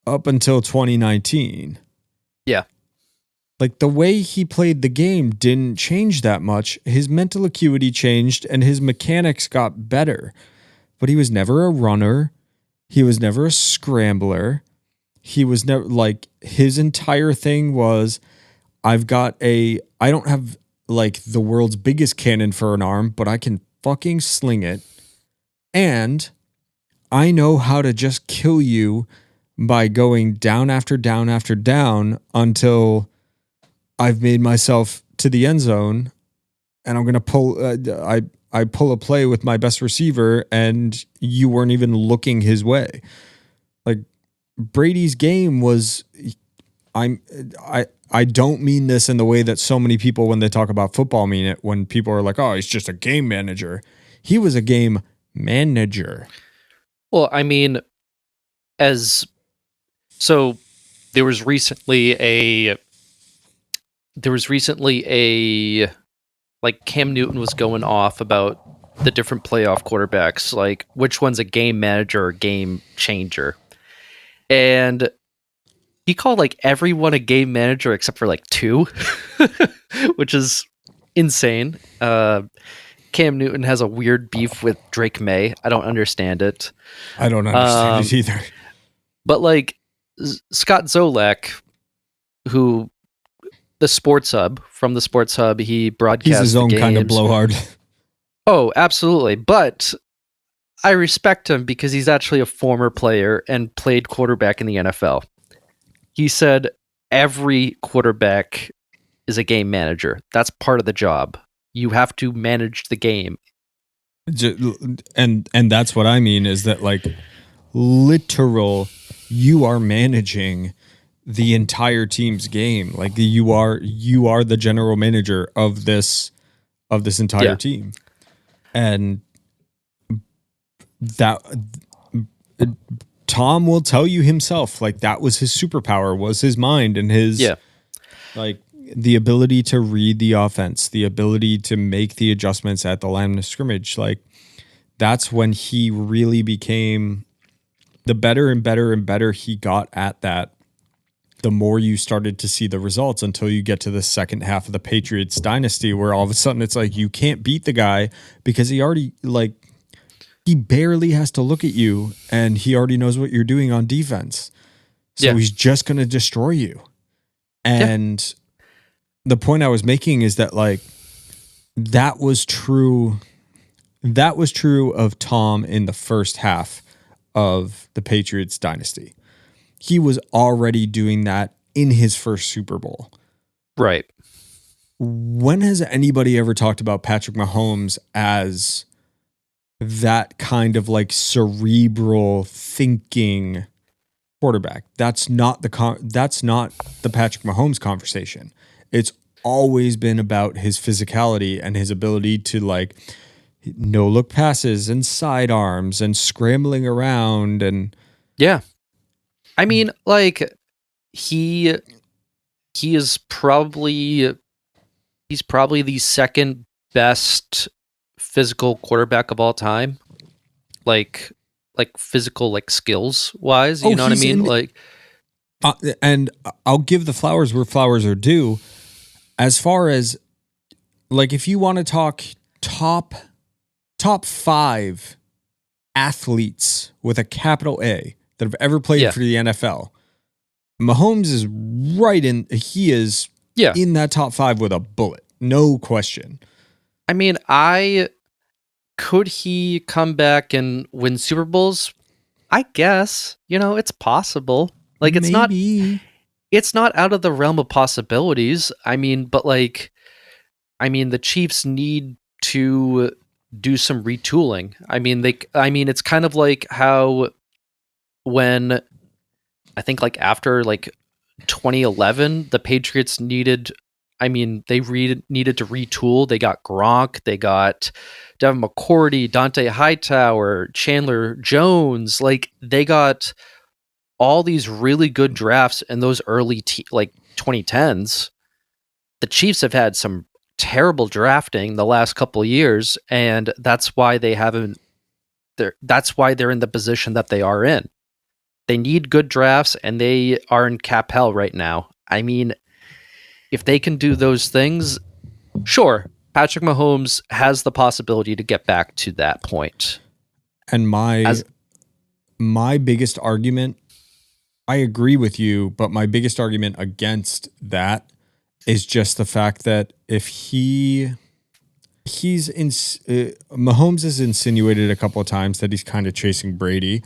up until 2019. Yeah. Like the way he played the game didn't change that much. His mental acuity changed and his mechanics got better. But he was never a runner. He was never a scrambler. He was never, like, his entire thing was, I don't have like the world's biggest cannon for an arm, but I can fucking sling it. And I know how to just kill you by going down after down after down until I've made myself to the end zone, and I'm going to pull, I pull a play with my best receiver and you weren't even looking his way. Like Brady's game was, I don't mean this in the way that so many people, when they talk about football, mean it, when people are like, oh, he's just a game manager. He was a game manager. Well, I mean, so there was recently a like Cam Newton was going off about the different playoff quarterbacks, like which one's a game manager or game changer. And he called like everyone a game manager except for like 2, which is insane. Cam Newton has a weird beef with Drake May. I don't understand it. I don't understand it either. But like Scott Zolak, who the Sports Hub, from the Sports Hub, he broadcasts. He's his own kind of blowhard. Oh, absolutely. But I respect him because he's actually a former player and played quarterback in the NFL. He said every quarterback is a game manager. That's part of the job. You have to manage the game. And that's what I mean, is that like literal, you are managing the entire team's game. Like you are the general manager of this entire team. And that Tom will tell you himself, like that was his superpower, was his mind and his like the ability to read the offense, the ability to make the adjustments at the line of scrimmage. Like that's when he really became, the better and better and better he got at that, the more you started to see the results until you get to the second half of the Patriots dynasty, where all of a sudden it's like you can't beat the guy because he already he barely has to look at you and he already knows what you're doing on defense. So he's just going to destroy you. And the point I was making is that that was true. That was true of Tom in the first half of the Patriots dynasty. He was already doing that in his first Super Bowl. Right. When has anybody ever talked about Patrick Mahomes as that kind of cerebral thinking quarterback? That's not the Patrick Mahomes conversation. It's always been about his physicality and his ability to no look passes and sidearms and scrambling around and I mean, he is probably the second best physical quarterback of all time. Like physical skills wise, you know what I mean? And I'll give the flowers where flowers are due. As far as if you want to talk top 5 athletes with a capital A that have ever played for the NFL, Mahomes is right in. He is in that top 5 with a bullet, no question. I mean, could he come back and win Super Bowls? I guess, it's possible. Maybe. It's not out of the realm of possibilities. I mean, but the Chiefs need to do some retooling. I mean, it's kind of like how when I think after 2011, the Patriots needed needed to retool. They got Gronk, they got Devin McCourty, Dante Hightower, Chandler Jones. They got all these really good drafts in those early 2010s. The Chiefs have had some terrible drafting the last couple of years, and that's why that's why they're in the position that they are in. They need good drafts, and they are in cap hell right now. I mean, if they can do those things, sure, Patrick Mahomes has the possibility to get back to that point. And my biggest argument, I agree with you, but my biggest argument against that is just the fact that if Mahomes has insinuated a couple of times that he's kind of chasing Brady.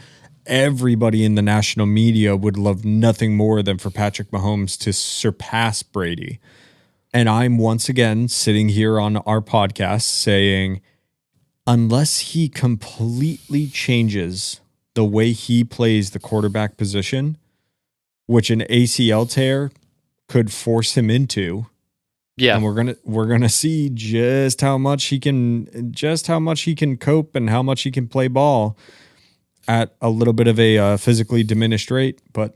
Everybody in the national media would love nothing more than for Patrick Mahomes to surpass Brady. And I'm once again sitting here on our podcast saying, unless he completely changes the way he plays the quarterback position, which an ACL tear could force him into, and we're gonna see just how much he can cope and how much he can play ball at a little bit of a physically diminished rate. But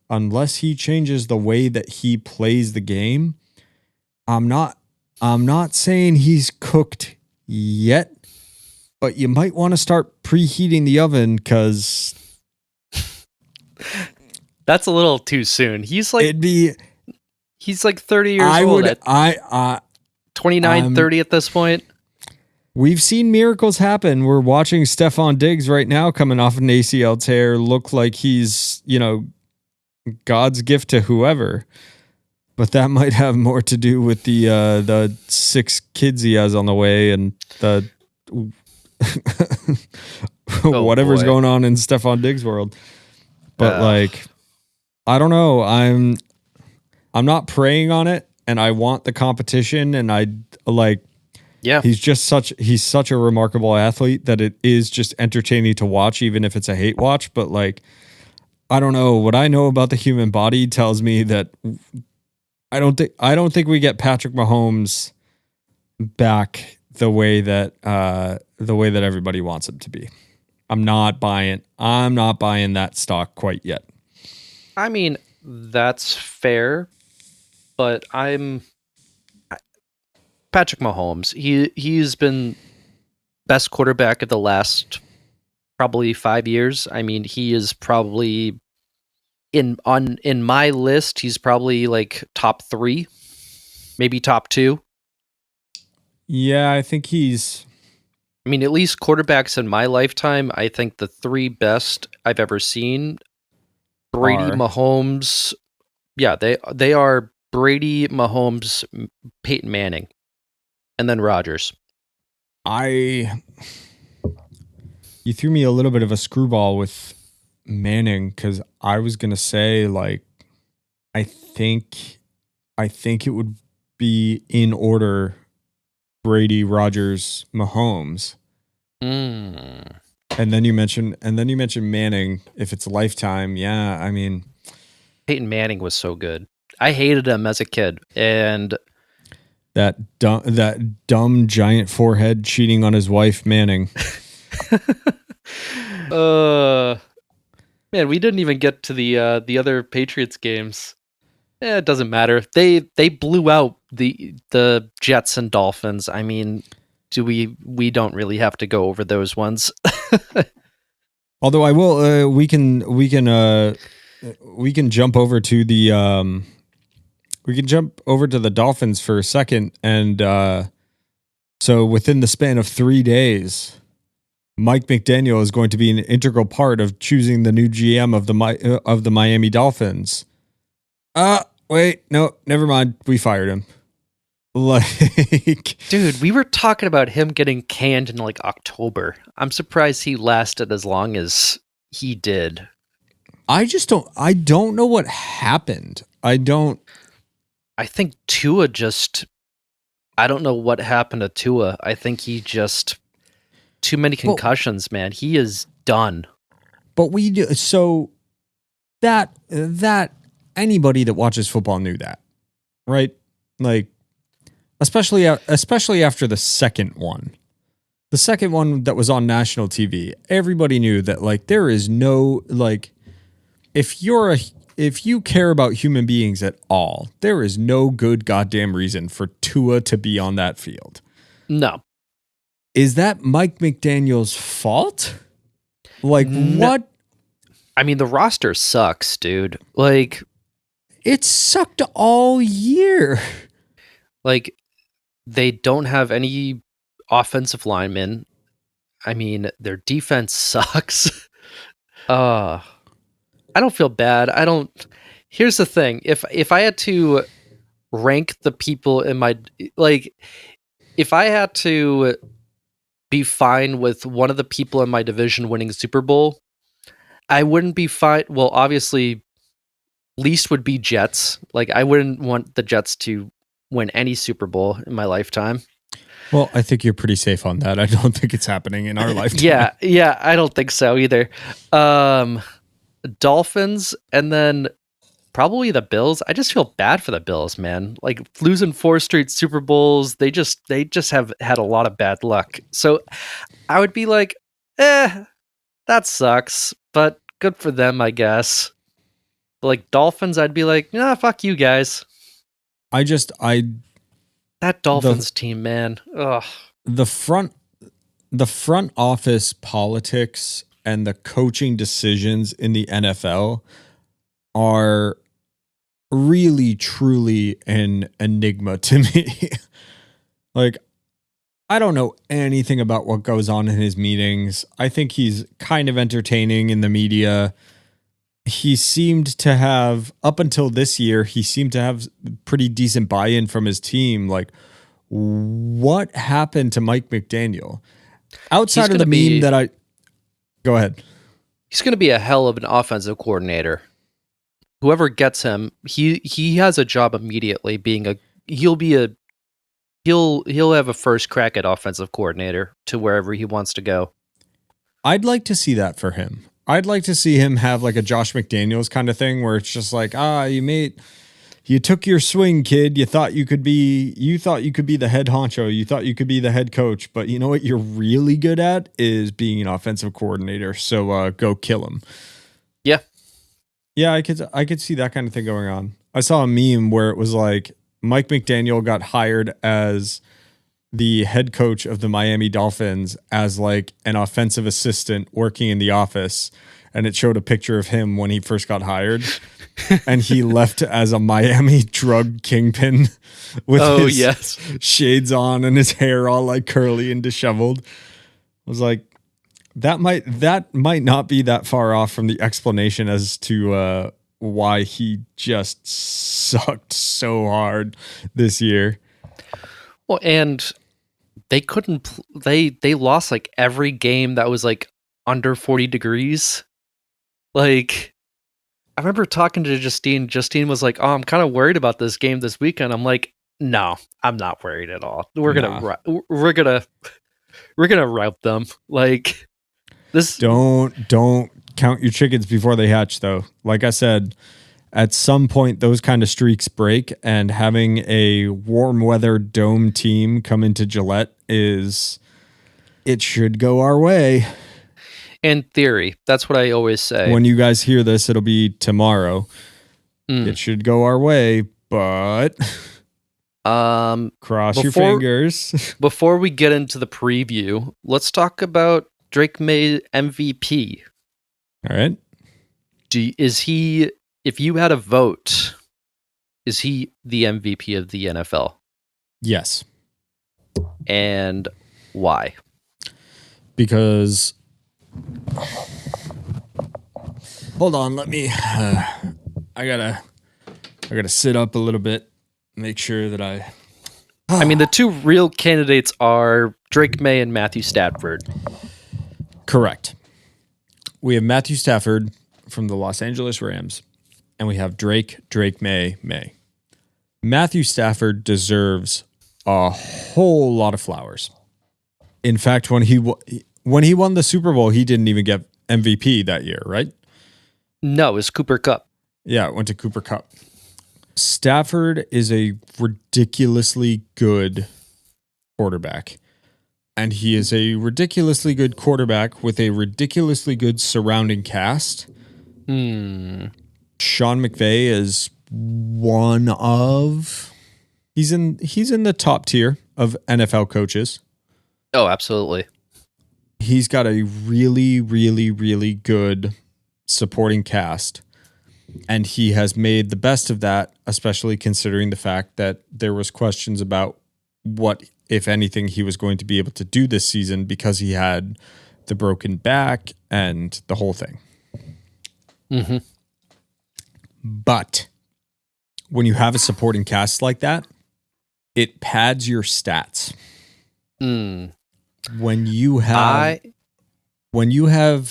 unless he changes the way that he plays the game, I'm not saying he's cooked yet, but you might want to start preheating the oven because that's a little too soon. He's 30 years old. 29, 30 at this point. We've seen miracles happen. We're watching Stephon Diggs right now coming off an ACL tear look like he's, God's gift to whoever. But that might have more to do with the 6 kids he has on the way and the whatever's going on in Stephon Diggs' world. But I don't know. I'm not preying on it, and I want the competition, and he's such a remarkable athlete that it is just entertaining to watch, even if it's a hate watch. But I don't know. What I know about the human body tells me that I don't think we get Patrick Mahomes back the way that everybody wants him to be. I'm not buying that stock quite yet. I mean, that's fair, but Patrick Mahomes. He's been best quarterback of the last probably 5 years. I mean, he is probably in my list, he's probably like top 3, maybe top 2. Yeah, I think he's. I mean, at least quarterbacks in my lifetime, I think the 3 best I've ever seen: Brady, Mahomes. Yeah, they are Brady, Mahomes, Peyton Manning, and then Rodgers. You threw me a little bit of a screwball with Manning, because I was gonna say, like, I think it would be in order: Brady, Rodgers, Mahomes. And then you mentioned Manning. If it's a lifetime, yeah, I mean, Peyton Manning was so good. I hated him as a kid, and that dumb giant forehead cheating on his wife, Manning. Man, we didn't even get to the other Patriots games. It doesn't matter. They blew out the Jets and Dolphins. I mean, we don't really have to go over those ones. Although I will, we can jump over to the Dolphins for a second, and so within the span of 3 days, Mike McDaniel is going to be an integral part of choosing the new GM of the Miami Dolphins. Wait, no, never mind. We fired him. Like, dude, we were talking about him getting canned in like October. I'm surprised he lasted as long as he did. I don't know what happened. I think Tua I don't know what happened to Tua. I think he just too many concussions, man. He is done. But that anybody that watches football knew that, right? Like, especially after the second one that was on national TV, everybody knew that, like, there is no, like, if you care about human beings at all, there is no good goddamn reason for Tua to be on that field. No. Is that Mike McDaniel's fault? Like, what? I mean, the roster sucks, dude. Like, it sucked all year. Like, they don't have any offensive linemen. I mean, their defense sucks. I don't feel bad. Here's the thing. If I had to rank the people in my, like, if I had to be fine with one of the people in my division winning Super Bowl, I wouldn't be fine. Well, obviously, least would be Jets. Like, I wouldn't want the Jets to win any Super Bowl in my lifetime. Well, I think you're pretty safe on that. I don't think it's happening in our lifetime. Yeah, I don't think so either. Dolphins, and then probably the Bills. I just feel bad for the Bills, man. Like, losing 4 straight Super Bowls, they just have had a lot of bad luck. So I would be like, that sucks, but good for them, I guess. But like Dolphins, I'd be like, nah, fuck you guys. That Dolphins team, man. Ugh. The front office politics and the coaching decisions in the NFL are really, truly an enigma to me. Like, I don't know anything about what goes on in his meetings. I think he's kind of entertaining in the media. He seemed to have, up until this year, pretty decent buy-in from his team. Like, what happened to Mike McDaniel? Outside of the meme that I... Go ahead. He's going to be a hell of an offensive coordinator. Whoever gets him, he has a job immediately. He'll have a first crack at offensive coordinator to wherever he wants to go. I'd like to see that for him. I'd like to see him have like a Josh McDaniels kind of thing where it's just like, you took your swing, kid. You thought you could be the head honcho. You thought you could be the head coach, but you know what you're really good at is being an offensive coordinator. So go kill him. Yeah. Yeah, I could see that kind of thing going on. I saw a meme where it was like Mike McDaniel got hired as the head coach of the Miami Dolphins as like an offensive assistant working in the office. and it showed a picture of him when he first got hired. And he left as a Miami drug kingpin with his shades on and his hair all like curly and disheveled. I was like, that might not be that far off from the explanation as to why he just sucked so hard this year. Well, and they couldn't. They lost like every game that was like under 40 degrees. Like, I remember talking to Justine. Justine was like, "Oh, I'm kind of worried about this game this weekend." I'm like, "No, I'm not worried at all. We're gonna rout them." Like, this. Don't count your chickens before they hatch, though. Like I said, at some point those kind of streaks break, and having a warm weather dome team come into Gillette it should go our way. In theory, that's what I always say. When you guys hear this, it'll be tomorrow. It should go our way, but cross your fingers. Before we get into the preview, let's talk about Drake Maye MVP. All right. Is he, if you had a vote, is he the MVP of the NFL? Yes. And why? Because hold on, let me I gotta sit up a little bit, make sure that I mean, the two real candidates are Drake Maye and Matthew Stafford. Correct. We have Matthew Stafford from the Los Angeles Rams, and we have Drake Maye. Matthew Stafford deserves a whole lot of flowers. In fact, when he won the Super Bowl, he didn't even get MVP that year, right? No, it was Cooper Kupp. Yeah, it went to Cooper Kupp. Stafford is a ridiculously good quarterback. And he is a ridiculously good quarterback with a ridiculously good surrounding cast. Sean McVay is he's in the top tier of NFL coaches. Oh, absolutely. He's got a really, really, really good supporting cast. And he has made the best of that, especially considering the fact that there was questions about what, if anything, he was going to be able to do this season because he had the broken back and the whole thing. Mm-hmm. But when you have a supporting cast like that, it pads your stats. When you have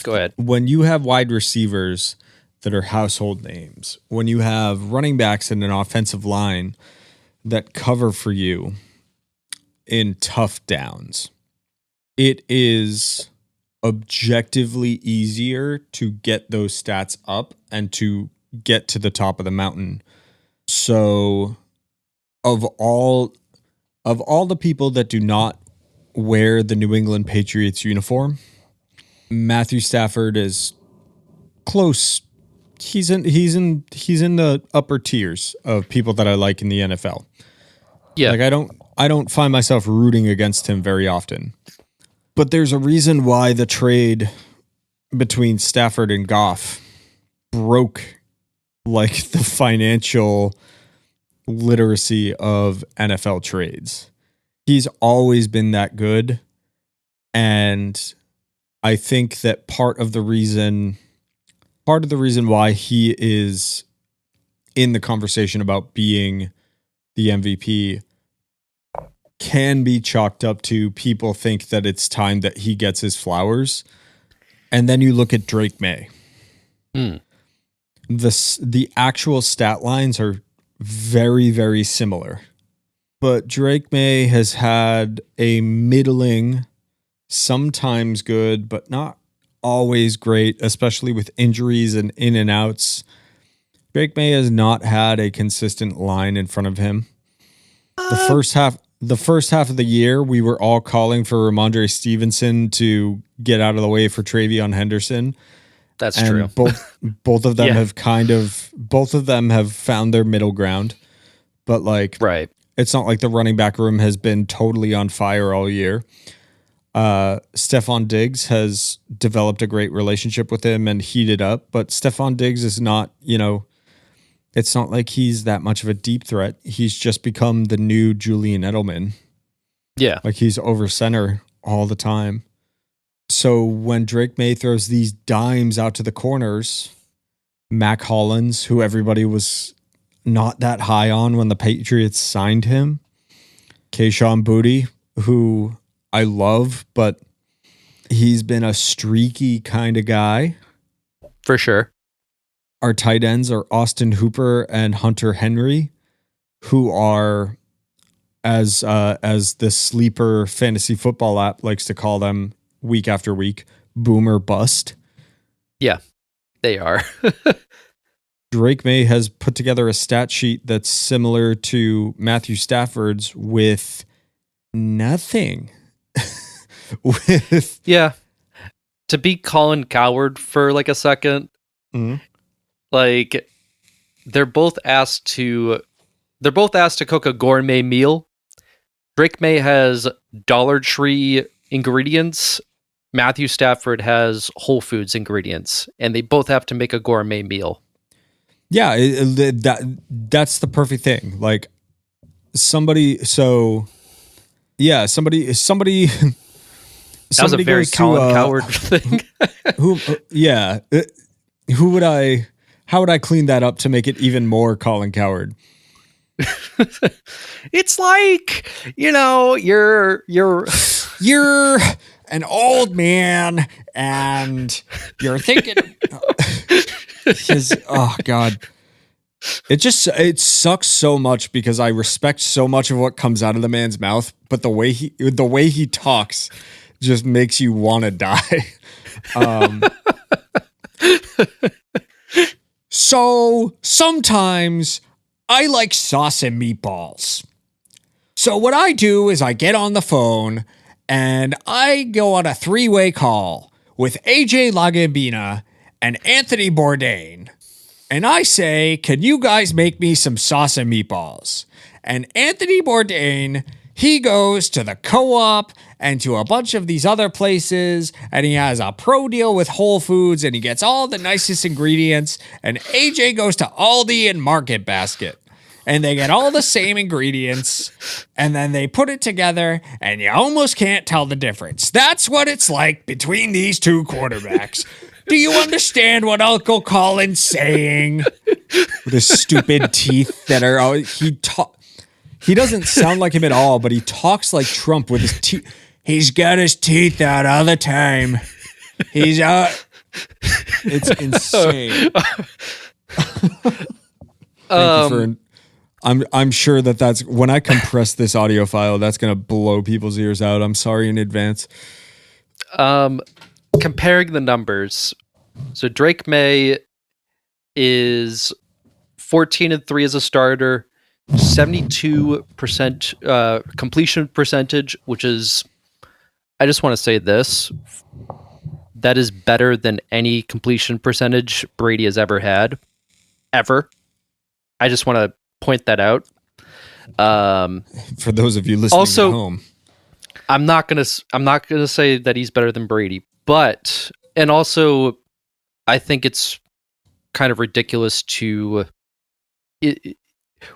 Go ahead. When you have wide receivers that are household names, when you have running backs and an offensive line that cover for you in tough downs, it is objectively easier to get those stats up and to get to the top of the mountain. So of all the people that do not wear the New England Patriots uniform, Matthew Stafford is close. He's in the upper tiers of people that I like in the NFL. Yeah. Like I don't find myself rooting against him very often. But there's a reason why the trade between Stafford and Goff broke like the financial literacy of NFL trades. He's always been that good. And I think that part of the reason why he is in the conversation about being the MVP can be chalked up to people think that it's time that he gets his flowers. And then you look at Drake Maye. The actual stat lines are very, very similar. But Drake Maye has had a middling, sometimes good, but not always great, especially with injuries and in and outs. Drake Maye has not had a consistent line in front of him. The first half of the year, we were all calling for Ramondre Stevenson to get out of the way for TreVeyon Henderson. That's true. Both of them have found their middle ground. But like, right. It's not like the running back room has been totally on fire all year. Stefon Diggs has developed a great relationship with him and heated up, but Stefon Diggs is not, it's not like he's that much of a deep threat. He's just become the new Julian Edelman. Yeah. Like he's over center all the time. So when Drake May throws these dimes out to the corners, Mac Hollins, who everybody was not that high on when the Patriots signed him, Kayshon Boutte, who I love, but he's been a streaky kind of guy. For sure. Our tight ends are Austin Hooper and Hunter Henry, who are, as the sleeper fantasy football app likes to call them week after week, boomer bust. Yeah, they are. Drake May has put together a stat sheet that's similar to Matthew Stafford's with nothing. Yeah. To be Colin Cowherd for like a second, like they're both asked to cook a gourmet meal. Drake May has Dollar Tree ingredients. Matthew Stafford has Whole Foods ingredients, and they both have to make a gourmet meal. Yeah, that's the perfect thing. Like somebody. That was a very Colin Cowherd thing. How would I clean that up to make it even more Colin Cowherd? It's like, you're an old man and you're thinking oh God. It sucks so much because I respect so much of what comes out of the man's mouth, but the way he talks just makes you want to die. So sometimes I like sauce and meatballs. So what I do is I get on the phone and I go on a 3-way call with AJ Lagambina and Anthony Bourdain. And I say, can you guys make me some sauce and meatballs? And Anthony Bourdain, he goes to the Co-op and to a bunch of these other places, and he has a pro deal with Whole Foods, and he gets all the nicest ingredients, and AJ goes to Aldi and Market Basket, and they get all the same ingredients, and then they put it together, and you almost can't tell the difference. That's what it's like between these two quarterbacks. Do you understand what Uncle Colin's saying? With his stupid teeth that are always, he doesn't sound like him at all, but he talks like Trump with his teeth. He's got his teeth out all the time. He's out. It's insane. I'm sure that's when I compress this audio file, that's going to blow people's ears out. I'm sorry in advance. Comparing the numbers, so Drake May is 14-3 as a starter, 72% completion percentage, which is, I just want to say this, that is better than any completion percentage Brady has ever had, ever. I just want to point that out. For those of you listening at home, I'm not gonna say that he's better than Brady, but and also I think it's kind of ridiculous to.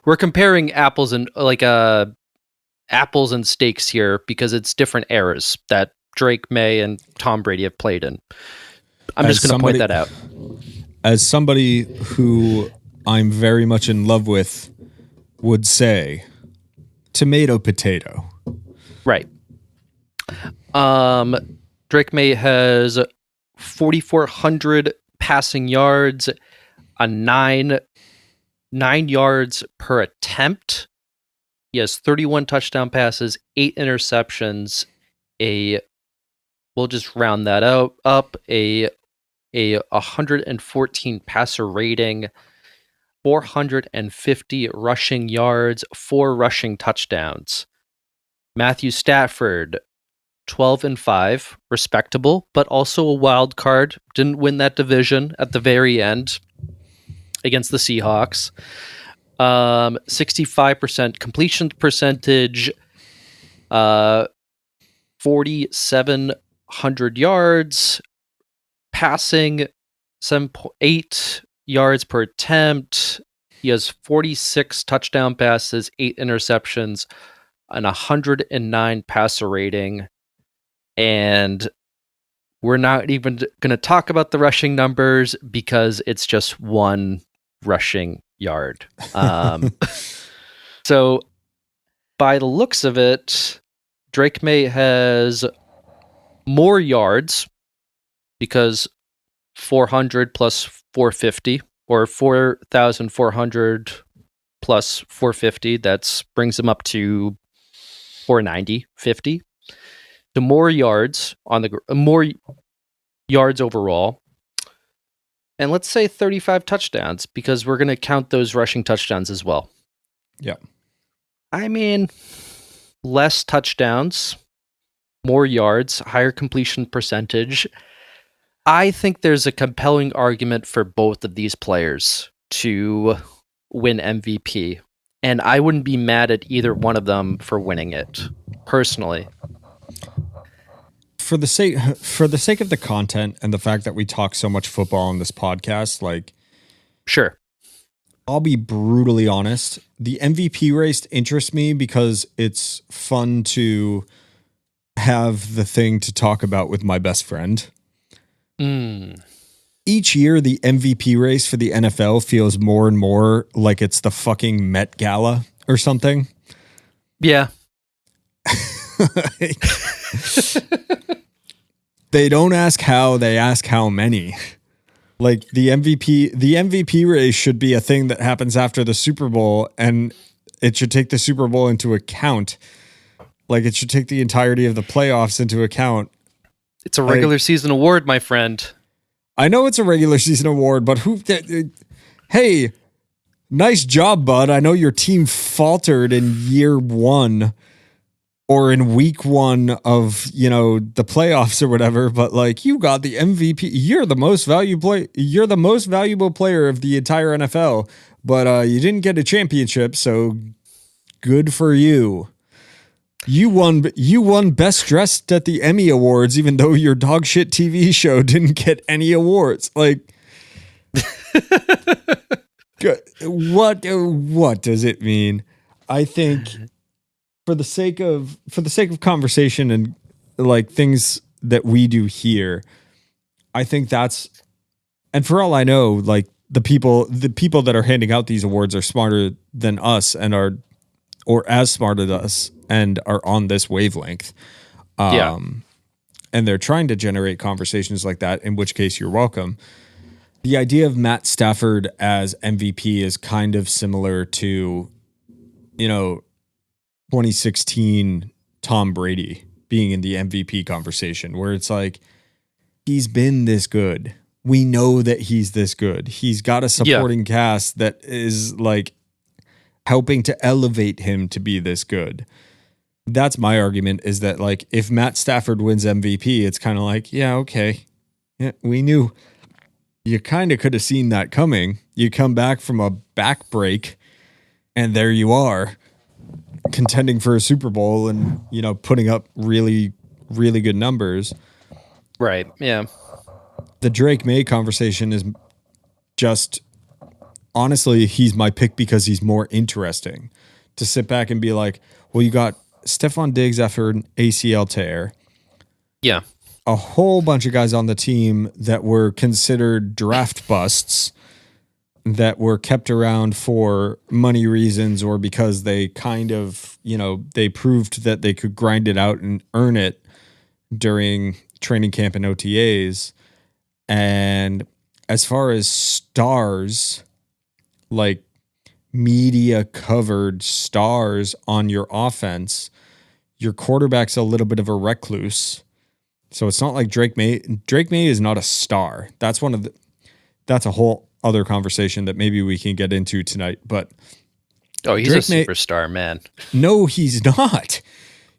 We're comparing apples and steaks here because it's different eras that Drake May and Tom Brady have played in. I'm just going to point that out. As somebody who I'm very much in love with would say, tomato, potato. Right. Drake May has 4,400 passing yards, a 9 yards per attempt. He has 31 touchdown passes, 8 interceptions, we'll just round that up, a 114 passer rating, 450 rushing yards, 4 rushing touchdowns. Matthew Stafford, 12-5, respectable, but also a wild card. Didn't win that division at the very end against the Seahawks. 65% completion percentage, 4,700 yards, passing 7.8 yards per attempt. He has 46 touchdown passes, 8 interceptions, and 109 passer rating. And we're not even going to talk about the rushing numbers because it's just one rushing yard. So by the looks of it, Drake May has more yards because 400 plus 450, or 4,400 plus 450, that brings him up to 490, 50. So more yards more yards overall. And let's say 35 touchdowns, because we're going to count those rushing touchdowns as well. Yeah. I mean, less touchdowns, more yards, higher completion percentage. I think there's a compelling argument for both of these players to win MVP. And I wouldn't be mad at either one of them for winning it, personally. For the sake of the content and the fact that we talk so much football on this podcast, like, sure, I'll be brutally honest. The MVP race interests me because it's fun to have the thing to talk about with my best friend. Each year, the MVP race for the NFL feels more and more like it's the fucking Met Gala or something. Yeah. They don't ask how, they ask how many. Like the MVP race should be a thing that happens after the Super Bowl, and it should take the Super Bowl into account. Like it should take the entirety of the playoffs into account. It's a regular season award, my friend. I know it's a regular season award, but hey, nice job, bud. I know your team faltered in year one or in week one of, the playoffs or whatever, but like you got the MVP. You're the most valuable player of the entire NFL, but you didn't get a championship, so good for you. You won Best Dressed at the Emmy Awards, even though your dog shit TV show didn't get any awards. Like, what does it mean? I think for the sake of conversation and like things that we do here, I think and for all I know, like the people that are handing out these awards are smarter than us or as smart as us and are on this wavelength. And they're trying to generate conversations like that, in which case you're welcome. The idea of Matt Stafford as MVP is kind of similar to, 2016 Tom Brady being in the MVP conversation, where it's like, he's been this good. We know that he's this good. He's got a supporting cast that is like helping to elevate him to be this good. That's my argument, is that like if Matt Stafford wins MVP, it's kind of like, yeah, okay. Yeah, we knew. You kind of could have seen that coming. You come back from a back break and there you are contending for a Super Bowl and, putting up really, really good numbers. Right. Yeah. The Drake May conversation is just, honestly, he's my pick because he's more interesting. To sit back and be like, well, you got Stephon Diggs after an ACL tear. Yeah. A whole bunch of guys on the team that were considered draft busts, that were kept around for money reasons or because they kind of, they proved that they could grind it out and earn it during training camp and OTAs. And as far as stars, like media covered stars on your offense, your quarterback's a little bit of a recluse. So it's not like Drake May. Drake May is not a star. That's a whole other conversation that maybe we can get into tonight. But he's Drake a superstar, man. No, he's not.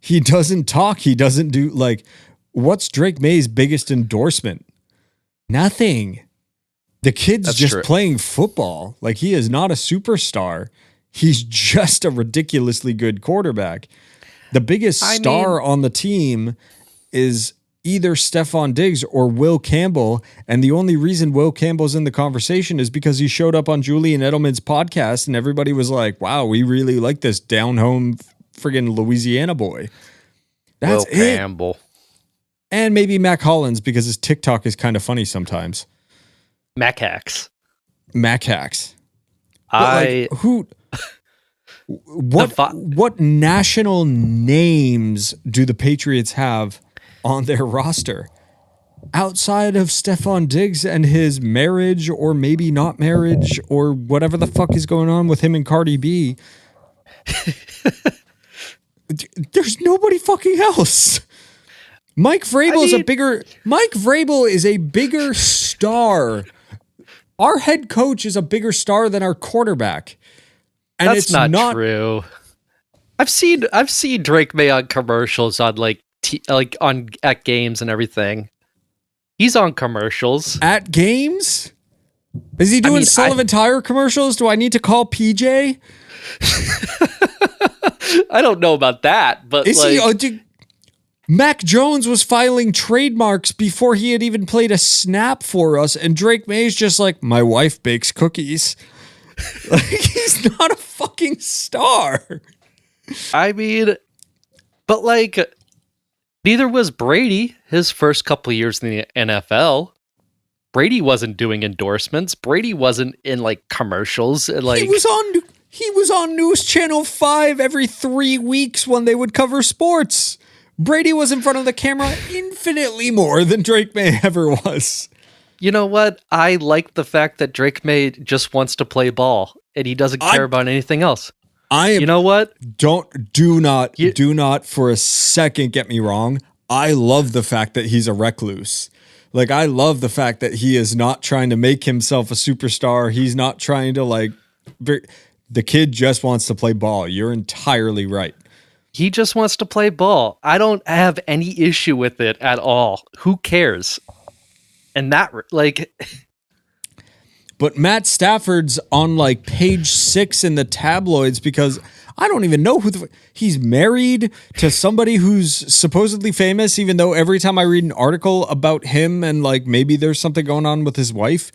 He doesn't talk. He doesn't do like. What's Drake May's biggest endorsement? Nothing. The kid's That's just true. Playing football. Like, he is not a superstar. He's just a ridiculously good quarterback. The biggest star on the team is either Stephon Diggs or Will Campbell. And the only reason Will Campbell's in the conversation is because he showed up on Julian Edelman's podcast and everybody was like, wow, we really like this down-home friggin' Louisiana boy. That's Will Campbell. And maybe Mac Hollins because his TikTok is kind of funny sometimes. Mac Hacks. What national names do the Patriots have on their roster outside of Stephon Diggs and his marriage or maybe not marriage or whatever the fuck is going on with him and Cardi B? There's nobody fucking else. Mike Vrabel is a bigger star. Our head coach is a bigger star than our quarterback. And that's not true. I've seen Drake May on commercials on at games and everything. He's on commercials at games. Is he doing Sullivan Tire commercials? Do I need to call PJ? I don't know about that, but is he? Mac Jones was filing trademarks before he had even played a snap for us, and Drake May's just like, my wife bakes cookies. Like, he's not a fucking star. I mean, but neither was Brady his first couple of years in the NFL. Brady wasn't doing endorsements. Brady wasn't in commercials. And, he was on News Channel 5 every 3 weeks when they would cover sports. Brady was in front of the camera infinitely more than Drake May ever was. You know what? I like the fact that Drake May just wants to play ball and he doesn't care about anything else. You know what? Do not for a second get me wrong. I love the fact that he's a recluse. I love the fact that he is not trying to make himself a superstar. He's not trying to the kid just wants to play ball. You're entirely right. He just wants to play ball. I don't have any issue with it at all. Who cares? And that But Matt Stafford's on page 6 in the tabloids because I don't even know he's married to somebody who's supposedly famous, even though every time I read an article about him and maybe there's something going on with his wife,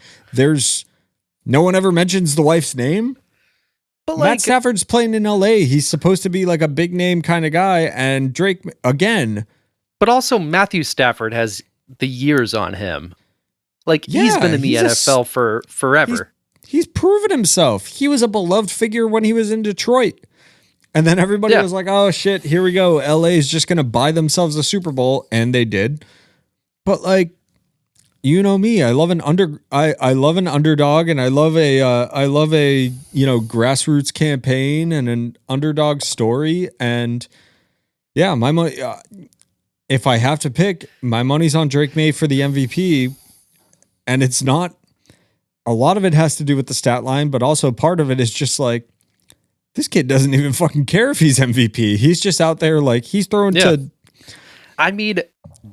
no one ever mentions the wife's name. But Matt Stafford's playing in LA. He's supposed to be a big name kind of guy, and Drake again. But also Matthew Stafford has the years on him. He's been in the NFL for forever. He's proven himself. He was a beloved figure when he was in Detroit. And then everybody was like, oh shit, here we go. LA is just going to buy themselves a Super Bowl. And they did. But you know me, I love an underdog and I love a grassroots campaign and an underdog story. And yeah, my money, if I have to pick, my money's on Drake May for the MVP. And it's not, a lot of it has to do with the stat line, but also part of it is just this kid doesn't even fucking care if he's MVP. He's just out there he's throwing to. I mean,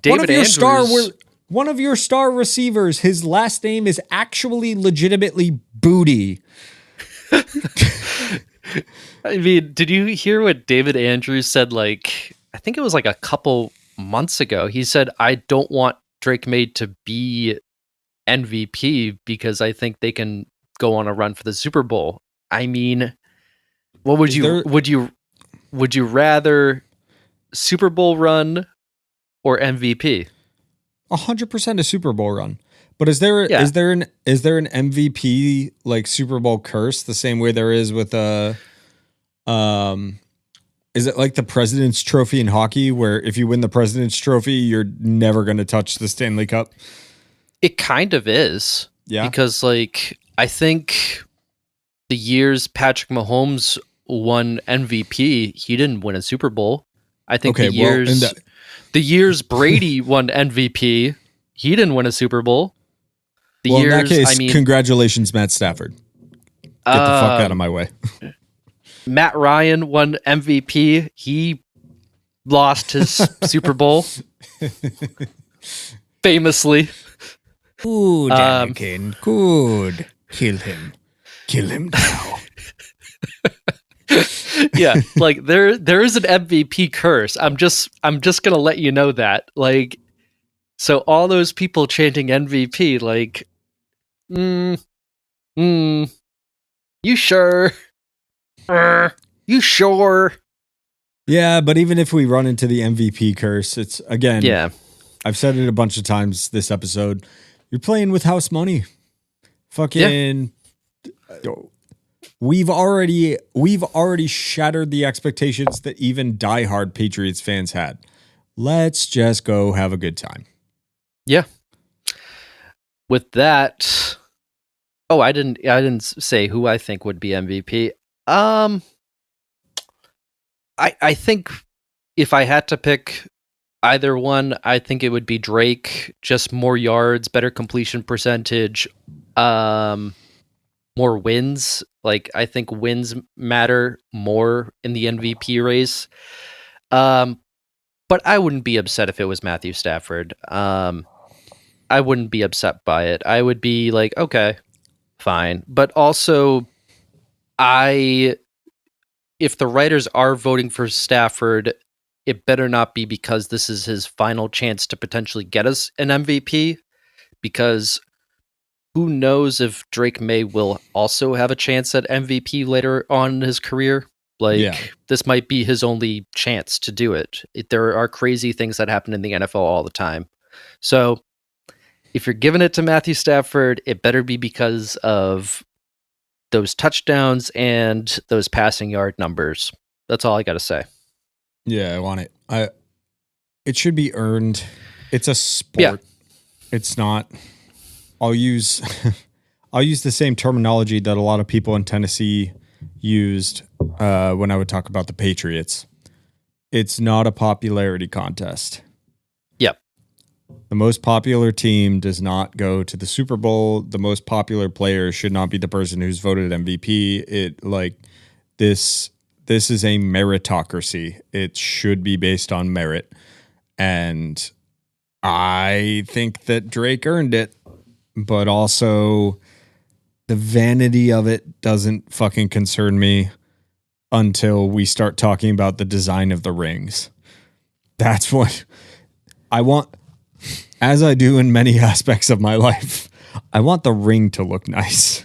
David Andrews. One of your star receivers, his last name is actually legitimately Booty. I mean, did you hear what David Andrews said? I think it was a couple months ago. He said, I don't want Drake May to be MVP because I think they can go on a run for the Super Bowl. I mean, what would would you rather Super Bowl run or MVP? 100% a Super Bowl run. But is there an MVP Super Bowl curse the same way there is with is it like the President's Trophy in hockey where if you win the President's Trophy you're never going to touch the Stanley Cup? It kind of is. Yeah. Because I think the years Patrick Mahomes won MVP, he didn't win a Super Bowl. I think the years Brady won MVP, he didn't win a Super Bowl. In that case, congratulations, Matt Stafford. Get the fuck out of my way. Matt Ryan won MVP. He lost his Super Bowl. Famously. Good, Anakin. Good. Kill him. Kill him now. Yeah, like there is an MVP curse. I'm just gonna let you know that. Like, so all those people chanting MVP, like, you sure? You sure? Yeah, but even if we run into the MVP curse, it's again. Yeah, I've said it a bunch of times this episode. You're playing with house money. Fucking. Yeah. We've already shattered the expectations that even diehard Patriots fans had. Let's just go have a good time. Yeah. With that, I didn't say who I think would be MVP. I think if I had to pick either one, I think it would be Drake. Just more yards, better completion percentage, more wins. Like, I think wins matter more in the MVP race. But I wouldn't be upset if it was Matthew Stafford. I wouldn't be upset by it. I would be like, okay, fine. But also, if the writers are voting for Stafford, it better not be because this is his final chance to potentially get us an MVP, because who knows if Drake May will also have a chance at MVP later on in his career. Like, this might be his only chance to do it. There are crazy things that happen in the NFL all the time. So if you're giving it to Matthew Stafford, it better be because of those touchdowns and those passing yard numbers. That's all I got to say. Yeah, I want it. It should be earned. It's a sport. Yeah. It's not. I'll use the same terminology that a lot of people in Tennessee used when I would talk about the Patriots. It's not a popularity contest. Yep. The most popular team does not go to the Super Bowl. The most popular player should not be the person who's voted MVP. This is a meritocracy. It should be based on merit. And I think that Drake earned it, but also the vanity of it doesn't fucking concern me until we start talking about the design of the rings. That's what I want. As I do in many aspects of my life, I want the ring to look nice.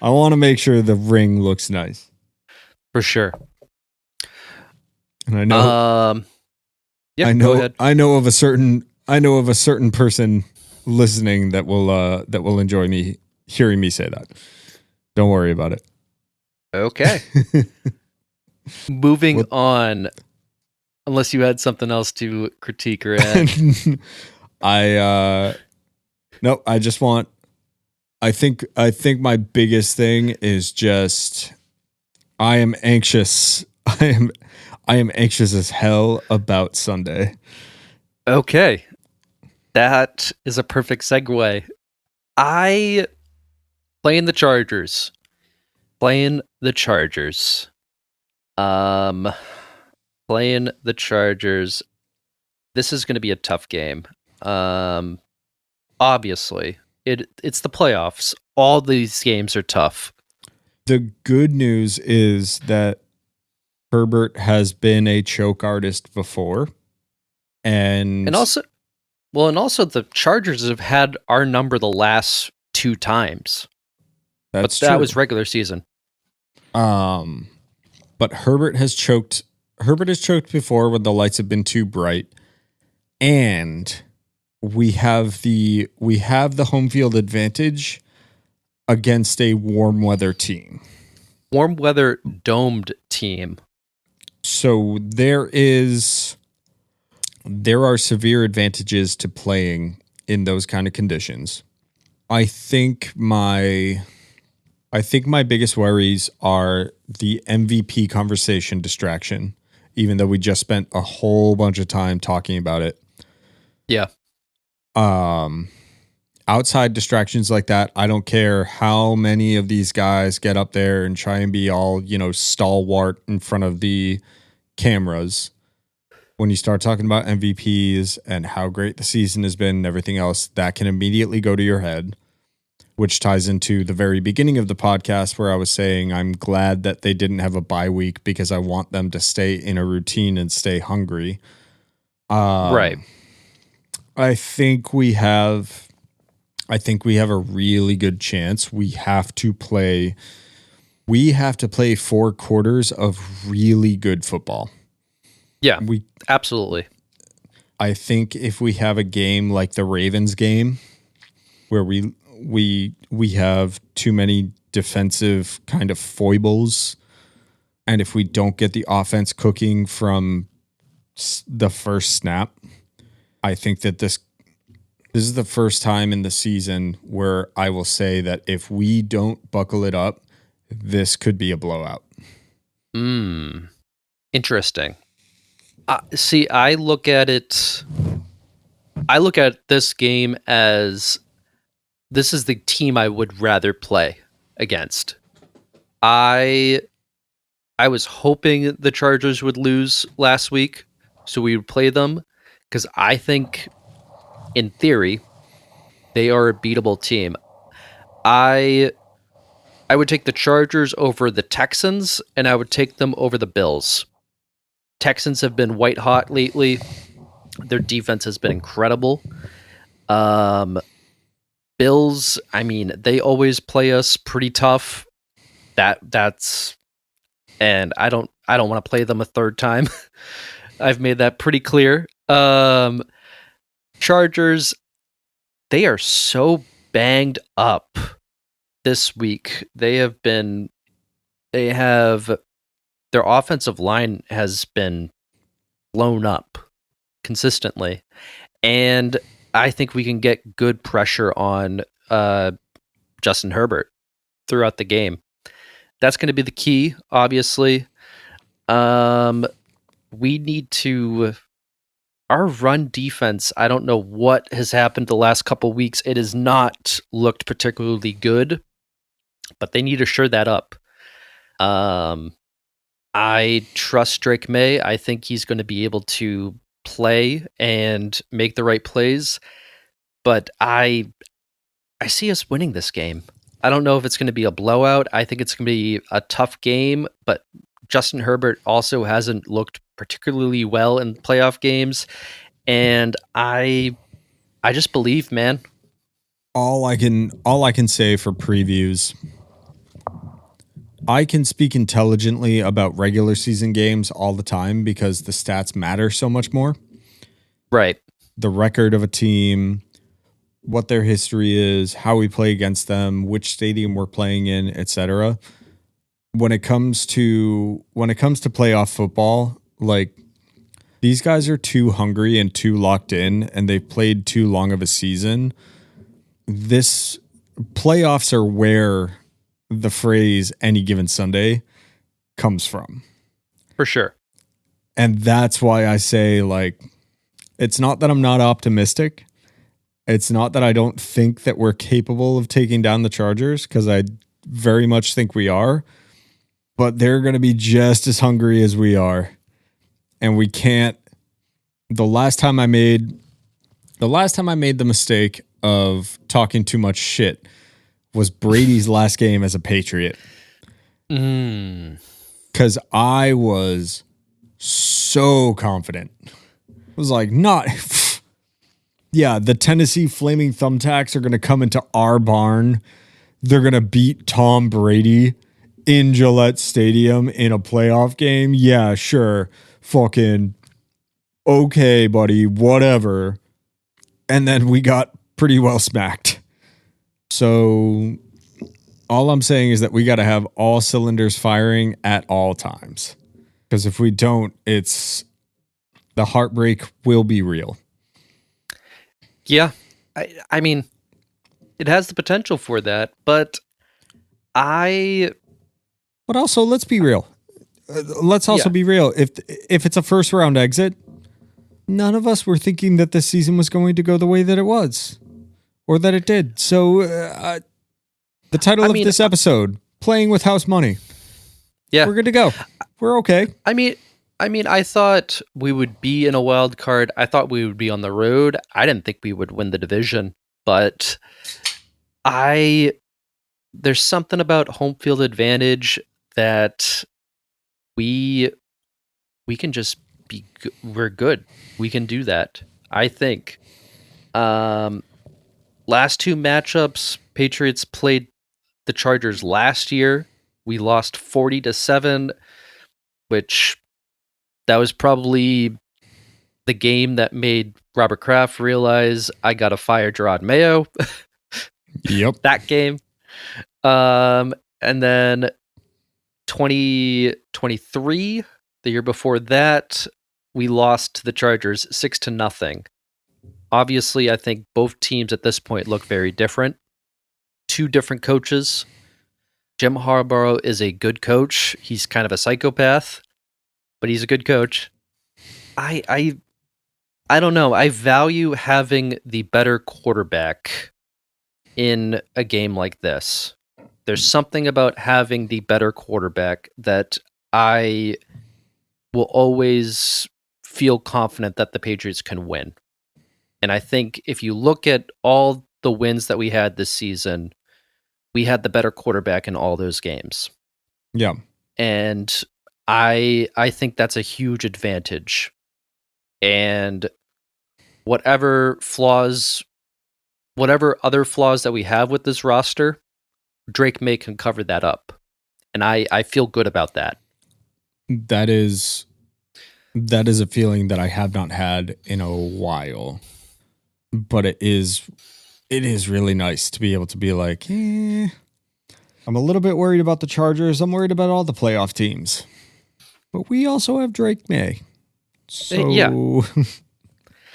I want to make sure the ring looks nice. For sure. And I know go ahead. I know of a certain person listening that will enjoy me hearing me say that. Don't worry about it. Okay. Moving on. Unless you had something else to critique or add. I think my biggest thing is just I am anxious. I am anxious as hell about Sunday. Okay. That is a perfect segue. Playing the Chargers. Playing the Chargers. This is going to be a tough game. Obviously, it's the playoffs. All these games are tough. The good news is that Herbert has been a choke artist before, and also the Chargers have had our number the last 2 times. That was regular season. But Herbert has choked before when the lights have been too bright, and we have the home field advantage against a warm weather team. Warm weather domed team. So there are severe advantages to playing in those kind of conditions. I think my biggest worries are the MVP conversation distraction, even though we just spent a whole bunch of time talking about it. Yeah. Outside distractions like that, I don't care how many of these guys get up there and try and be all, stalwart in front of the cameras. When you start talking about MVPs and how great the season has been and everything else, that can immediately go to your head. which ties into the very beginning of the podcast where I was saying I'm glad that they didn't have a bye week because I want them to stay in a routine and stay hungry. Right. I think we have a really good chance. We have to play 4 quarters of really good football. Yeah, absolutely. I think if we have a game like the Ravens game where we have too many defensive kind of foibles, and if we don't get the offense cooking from the first snap, I think that this is the first time in the season where I will say that if we don't buckle it up, this could be a blowout. Interesting. See, I look at this game as this is the team I would rather play against. I was hoping the Chargers would lose last week, so we would play them, because I think, in theory, they are a beatable team. I would take the Chargers over the Texans, and I would take them over the Bills. Texans have been white hot lately. Their defense has been incredible. Bills, I mean, they always play us pretty tough. That's and I don't want to play them a third time. I've made that pretty clear. Chargers, they are so banged up this week. Their offensive line has been blown up consistently, and I think we can get good pressure on Justin Herbert throughout the game. That's going to be the key, obviously. We need to... Our run defense, I don't know what has happened the last couple weeks. It has not looked particularly good, but they need to shore that up. I trust Drake May. I think he's going to be able to play and make the right plays, but I see us winning this game. I don't know if it's going to be a blowout. I think it's going to be a tough game, but Justin Herbert also hasn't looked particularly well in playoff games, and I just believe, man. All I can say for previews, I can speak intelligently about regular season games all the time because the stats matter so much more. Right. The record of a team, what their history is, how we play against them, which stadium we're playing in, etc. When it comes to playoff football, like, these guys are too hungry and too locked in, and they've played too long of a season. This playoffs are where the phrase "any given Sunday" comes from. For sure. And that's why I say, like, it's not that I'm not optimistic. It's not that I don't think that we're capable of taking down the Chargers, because I very much think we are. But they're going to be just as hungry as we are. And we can't. The last time I made the mistake of talking too much shit was Brady's last game as a Patriot. Because I was so confident. I was like, the Tennessee Flaming Thumbtacks are going to come into our barn. They're going to beat Tom Brady in Gillette Stadium in a playoff game. Yeah, sure. Fucking okay, buddy, whatever. And then we got pretty well smacked. So all I'm saying is that we got to have all cylinders firing at all times. Because if we don't, the heartbreak will be real. Yeah. I mean, it has the potential for that, but also, let's be real. Let's also be real. If it's a first round exit, none of us were thinking that this season was going to go the way that it was, or that it did. So, the title of this episode: "Playing with House Money." Yeah, we're good to go. We're okay. I mean, I thought we would be in a wild card. I thought we would be on the road. I didn't think we would win the division, but There's something about home field advantage that we can just we're good. We can do that. I think. Last two matchups, Patriots played the Chargers last year. We lost 40-7, which that was probably the game that made Robert Kraft realize I gotta fire Gerard Mayo. Yep. That game. And then 2023, the year before that, we lost to the Chargers 6-0. Obviously, I think both teams at this point look very different. Two different coaches. Jim Harbaugh is a good coach. He's kind of a psychopath, but he's a good coach. I don't know. I value having the better quarterback in a game like this. There's something about having the better quarterback that I will always feel confident that the Patriots can win. And I think if you look at all the wins that we had this season, we had the better quarterback in all those games. Yeah. And I think that's a huge advantage. And whatever other flaws that we have with this roster, Drake May can cover that up. And I feel good about that. That is a feeling that I have not had in a while. But it is really nice to be able to be like, I'm a little bit worried about the Chargers. I'm worried about all the playoff teams. But we also have Drake May. So yeah.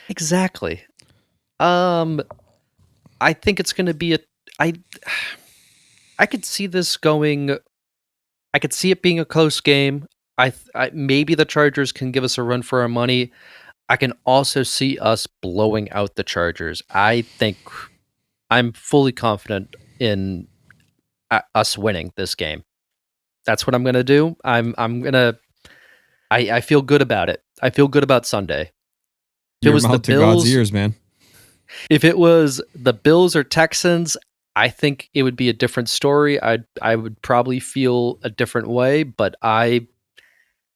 Exactly. I think it's going to be I could see this going. I could see it being a close game. I maybe the Chargers can give us a run for our money. I can also see us blowing out the Chargers. I think I'm fully confident in us winning this game. That's what I'm going to do. I feel good about it. I feel good about Sunday. If it was the Bills, God's ears, man. If it was the Bills or Texans, I think it would be a different story. I would probably feel a different way, but I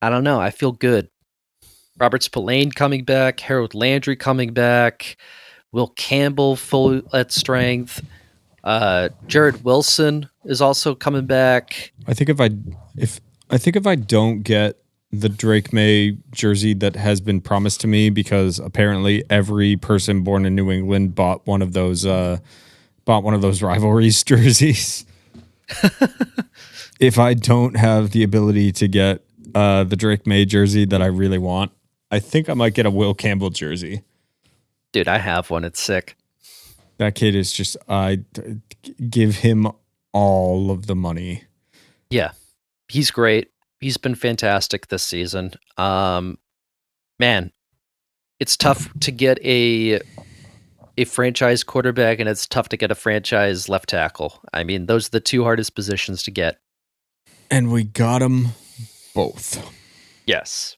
don't know. I feel good. Robert Spillane coming back, Harold Landry coming back, Will Campbell full at strength. Jared Wilson is also coming back. I think if I don't get the Drake May jersey that has been promised to me, because apparently every person born in New England bought one of those rivalries jerseys. If I don't have the ability to get the Drake May jersey that I really want, I think I might get a Will Campbell jersey. Dude, I have one. It's sick. That kid is just, I give him all of the money. Yeah, he's great. He's been fantastic this season. Man, it's tough to get a franchise quarterback, and it's tough to get a franchise left tackle. I mean, those are the two hardest positions to get. And we got them both. Yes.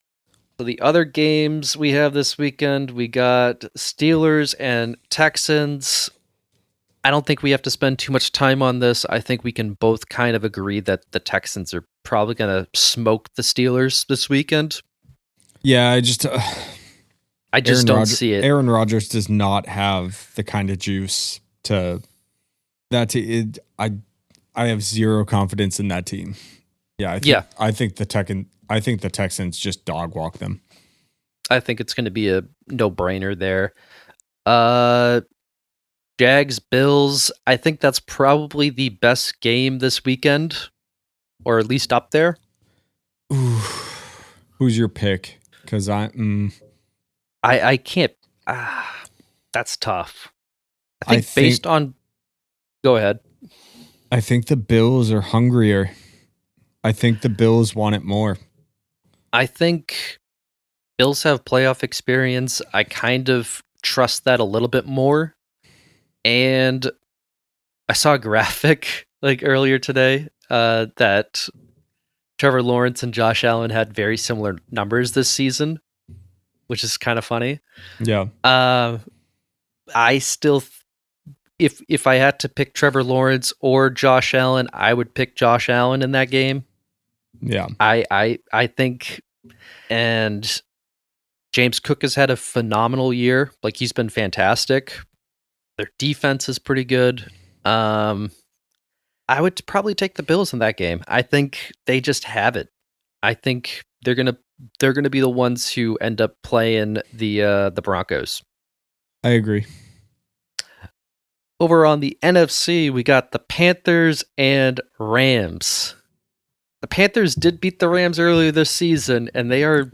So the other games we have this weekend, we got Steelers and Texans. I don't think we have to spend too much time on this. I think we can both kind of agree that the Texans are probably going to smoke the Steelers this weekend. Yeah, I just don't see it. Aaron Rodgers does not have the kind of juice to that. I have zero confidence in that team. Yeah, I think the Texans just dog walk them. I think it's going to be a no-brainer there. Jags, Bills, I think that's probably the best game this weekend, or at least up there. Ooh. Who's your pick? Because I can't. That's tough. I think based on... Go ahead. I think the Bills are hungrier. I think the Bills want it more. I think Bills have playoff experience. I kind of trust that a little bit more. And I saw a graphic earlier today that Trevor Lawrence and Josh Allen had very similar numbers this season, which is kind of funny. Yeah. I still if I had to pick Trevor Lawrence or Josh Allen, I would pick Josh Allen in that game. Yeah. I think, and James Cook has had a phenomenal year. Like, he's been fantastic. Their defense is pretty good. I would probably take the Bills in that game. I think they just have it. I think they're gonna be the ones who end up playing the Broncos. I agree. Over on the NFC, we got the Panthers and Rams. The Panthers did beat the Rams earlier this season, and they're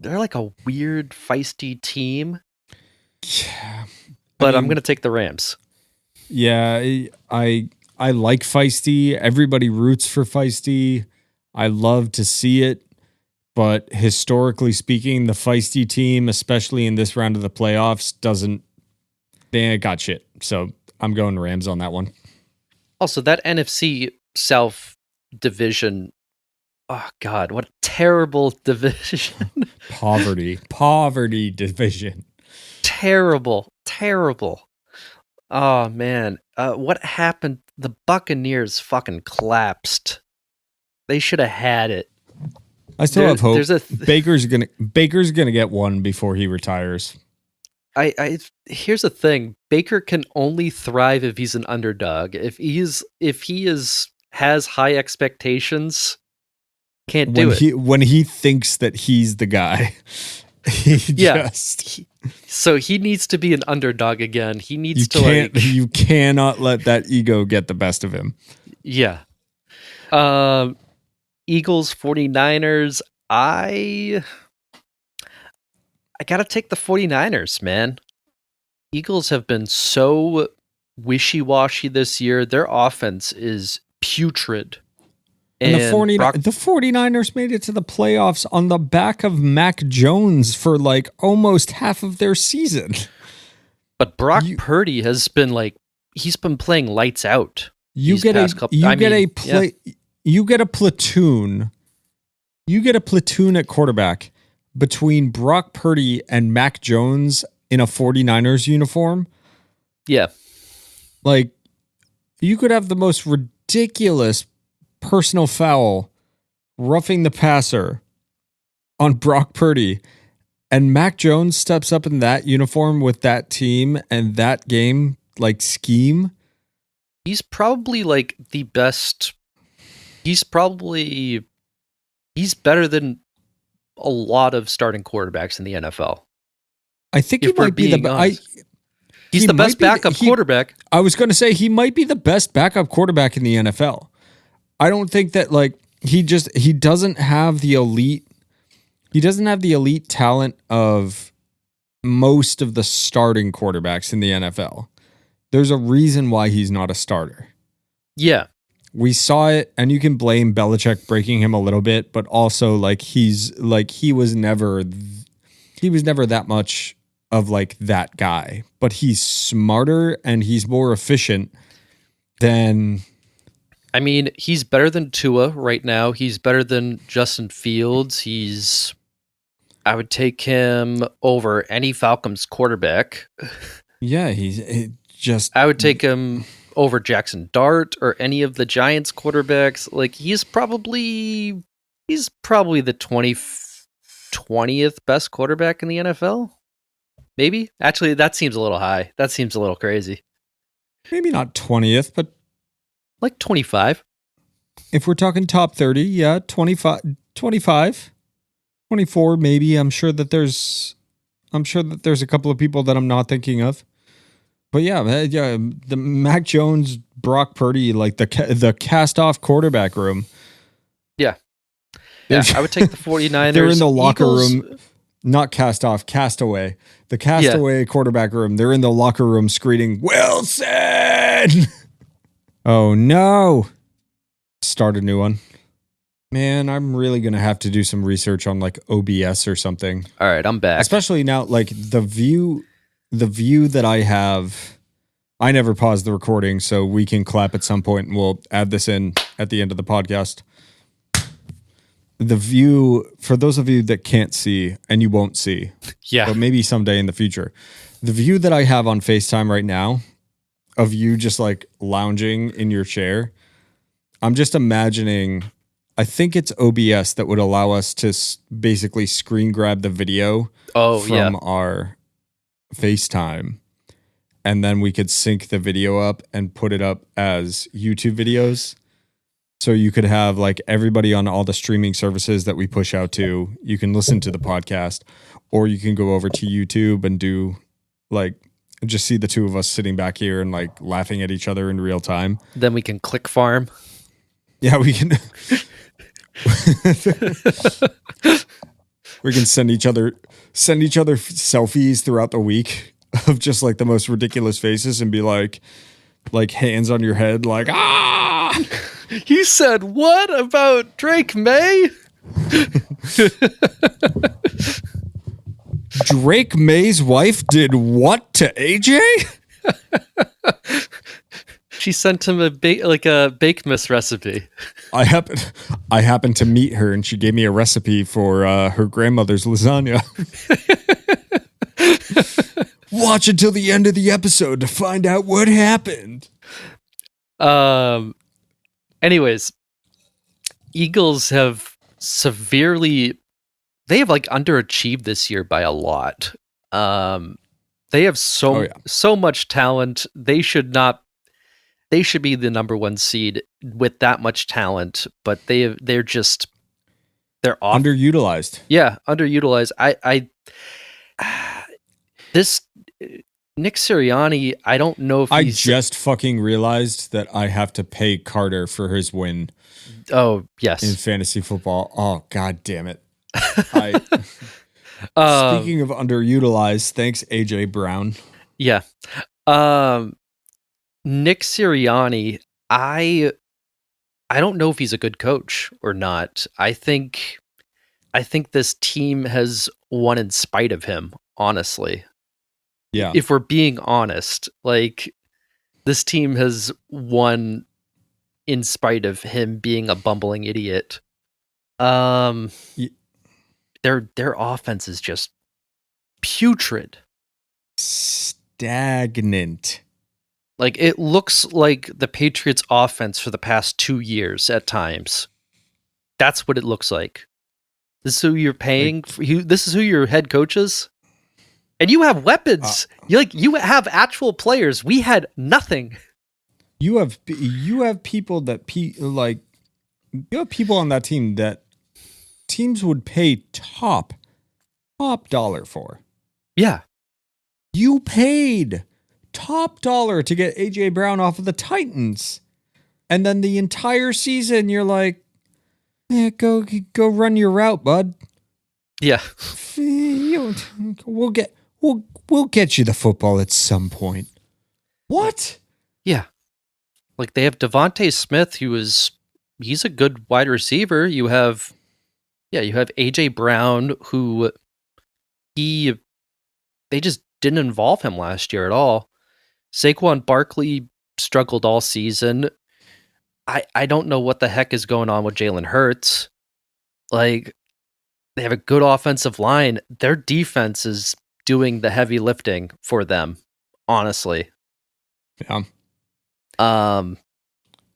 like a weird, feisty team. Yeah, but I'm going to take the Rams. Yeah, I like feisty. Everybody roots for feisty. I love to see it. But historically speaking, the feisty team, especially in this round of the playoffs, they ain't got shit. So I'm going Rams on that one. Also, that NFC South division, oh God, what a terrible division. Poverty division. Terrible. Oh man, what happened? The Buccaneers fucking collapsed. They should have had it. I still have hope. Baker's gonna get one before he retires. Here's the thing: Baker can only thrive if he's an underdog. If he has high expectations, can't do it. When he thinks that he's the guy, so he needs to be an underdog again. He needs you cannot let that ego get the best of him. Yeah. Eagles 49ers. I got to take the 49ers, man. Eagles have been so wishy-washy this year. Their offense is putrid. And the 49ers made it to the playoffs on the back of Mac Jones for like almost half of their season. But Brock Purdy has been he's been playing lights out. You get a platoon. You get a platoon at quarterback between Brock Purdy and Mac Jones in a 49ers uniform. Yeah. Like, you could have the most ridiculous personal foul, roughing the passer on Brock Purdy, and Mac Jones steps up in that uniform with that team and that game scheme. He's probably the best. He's better than a lot of starting quarterbacks in the NFL. I think he might be he's the best backup quarterback. I was going to say he might be the best backup quarterback in the NFL. I don't think that he doesn't have the elite. He doesn't have the elite talent of most of the starting quarterbacks in the NFL. There's a reason why he's not a starter. Yeah. We saw it, and you can blame Belichick breaking him a little bit, but also he was never that much of that guy. But he's smarter and he's more efficient than. I mean, he's better than Tua right now. He's better than Justin Fields. I would take him over any Falcons quarterback. Yeah, I would take him over Jackson Dart or any of the Giants quarterbacks. He's probably the 20th best quarterback in the NFL. Maybe. Actually, that seems a little high. That seems a little crazy. Maybe not 20th, but 25. If we're talking top 30, yeah, 25, 24 maybe. I'm sure that there's a couple of people that I'm not thinking of. But yeah, the Mac Jones, Brock Purdy, the cast-off quarterback room. Yeah. Yeah, I would take the 49ers. They're in the locker room, not cast-off, castaway. The castaway quarterback room. They're in the locker room screaming, Wilson! Oh, no. Start a new one. Man, I'm really going to have to do some research on OBS or something. All right, I'm back. Especially now, the view that I have, I never pause the recording, so we can clap at some point and we'll add this in at the end of the podcast. The view, for those of you that can't see, and you won't see, yeah, but maybe someday in the future, the view that I have on FaceTime right now, of you just like lounging in your chair. I'm just imagining, I think it's OBS that would allow us to basically screen grab the video from our FaceTime. And then we could sync the video up and put it up as YouTube videos. So you could have like everybody on all the streaming services that we push out to. You can listen to the podcast, or you can go over to YouTube and do like just see the two of us sitting back here and like laughing at each other in real time. Then we can click farm. Yeah, we can. We can send each other selfies throughout the week of just like the most ridiculous faces and be like hands on your head, like He said, "What about Drake May?" Drake May's wife did what to AJ? She sent him a Bakemas recipe. I happened to meet her, and she gave me a recipe for her grandmother's lasagna. Watch until the end of the episode to find out what happened. Anyways, Eagles have they have like underachieved this year by a lot. They have so much talent. They should be the number one seed with that much talent, but they're off. Underutilized. Yeah, underutilized. This Nick Sirianni, I don't know if I just fucking realized that I have to pay Carter for his win. Oh, yes. In fantasy football. Oh, god damn it. Speaking of underutilized, thanks AJ Brown. Yeah. Nick Sirianni, I don't know if he's a good coach or not. I think this team has won in spite of him, honestly. Yeah. If we're being honest, like this team has won in spite of him being a bumbling idiot. Their offense is just putrid. Stagnant. Like it looks like the Patriots offense for the past 2 years at times. That's what it looks like. This is who you're paying. This is who your head coach is. And you have weapons. You have actual players. We had nothing. You have people that you have people on that team that teams would pay top dollar for. Yeah. You paid top dollar to get AJ Brown off of the Titans. And then the entire season you're like, yeah, go run your route, bud. Yeah. We'll get you the football at some point. What? Yeah. Like they have Devontae Smith, he's a good wide receiver. You have AJ Brown, who they just didn't involve him last year at all. Saquon Barkley struggled all season. I don't know what the heck is going on with Jalen Hurts. Like, they have a good offensive line. Their defense is doing the heavy lifting for them, honestly. Yeah.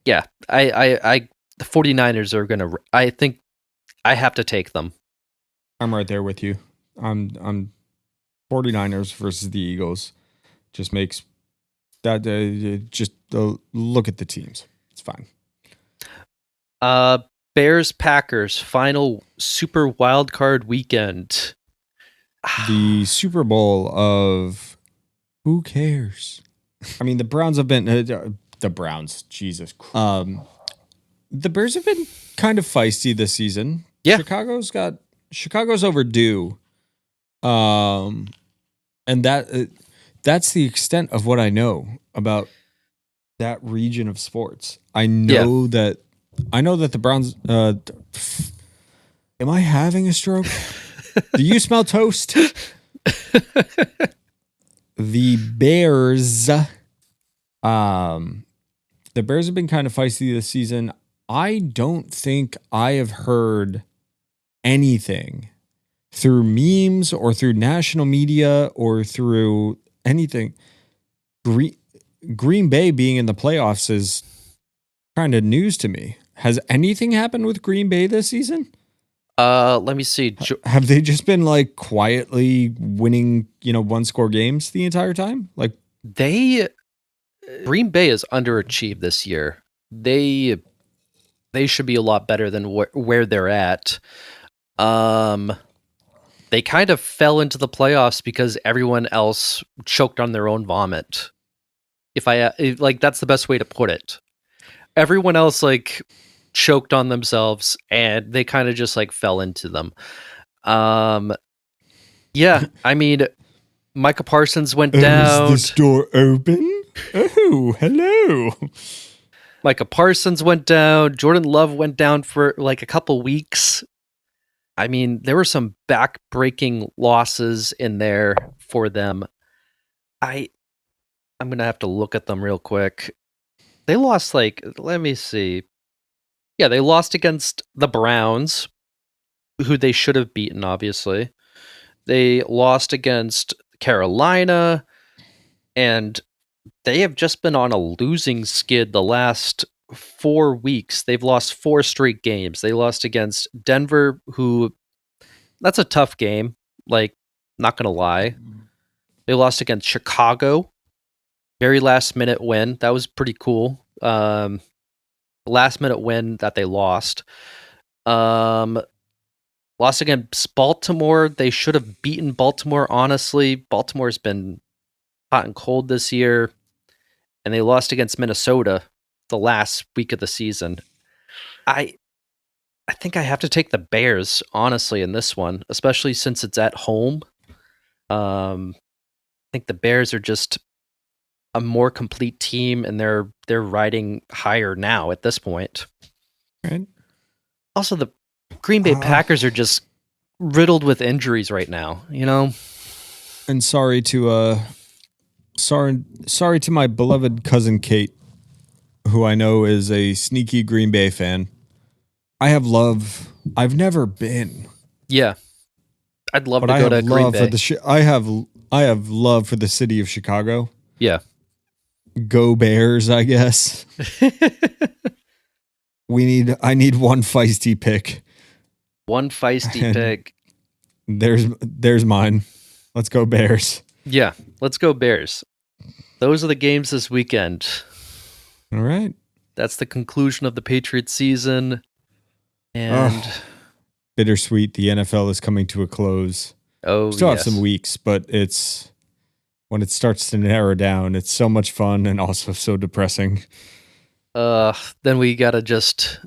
Yeah. The 49ers are gonna. I think I have to take them. I'm right there with you. I'm 49ers versus the Eagles. Just makes that look at the teams. It's fine. Bears Packers final Super Wild Card weekend. The Super Bowl of who cares? I mean, the Browns have been the Browns. Jesus, the Bears have been kind of feisty this season. Yeah, Chicago's overdue. And that's the extent of what I know about that region of sports. I know that the Browns. Am I having a stroke? Do you smell toast? The Bears. The Bears have been kind of feisty this season. I don't think I have heard anything through memes or through national media or through anything Green Bay being in the playoffs is kind of news to me. Has anything happened with Green Bay this season? Let me see. Have they just been like quietly winning, one score games the entire time? Like Green Bay is underachieved this year. They should be a lot better than where they're at. They kind of fell into the playoffs because everyone else choked on their own vomit. That's the best way to put it. Everyone else choked on themselves and they kind of just fell into them. Yeah, I mean, Micah Parsons went down. Is this door open? Oh, hello. Micah Parsons went down. Jordan Love went down for a couple weeks. I mean, there were some back-breaking losses in there for them. I'm going to have to look at them real quick. They lost let me see. Yeah, they lost against the Browns, who they should have beaten, obviously. They lost against Carolina, and they have just been on a losing skid the last 4 weeks. They've lost 4 straight games. They lost against Denver, who that's a tough game. Not going to lie. They lost against Chicago. Very last minute win. That was pretty cool. Last minute win that they lost. Lost against Baltimore. They should have beaten Baltimore, honestly. Baltimore's been hot and cold this year. And they lost against Minnesota the last week of the season. I think I have to take the Bears, honestly, in this one, especially since it's at home. I think the Bears are just a more complete team, and they're riding higher now at this point. Right. Also, the Green Bay Packers are just riddled with injuries right now, And sorry to my beloved cousin Kate, who I know is a sneaky Green Bay fan. I've never been. Yeah. I'd love to go to Green Bay. I have love for the city of Chicago. Yeah. Go Bears, I guess. I need one feisty pick. One feisty pick. There's mine. Let's go Bears. Yeah, let's go Bears. Those are the games this weekend. All right. That's the conclusion of the Patriots season. And bittersweet. The NFL is coming to a close. Oh, still have some weeks, but when it starts to narrow down, it's so much fun and also so depressing. Then we gotta just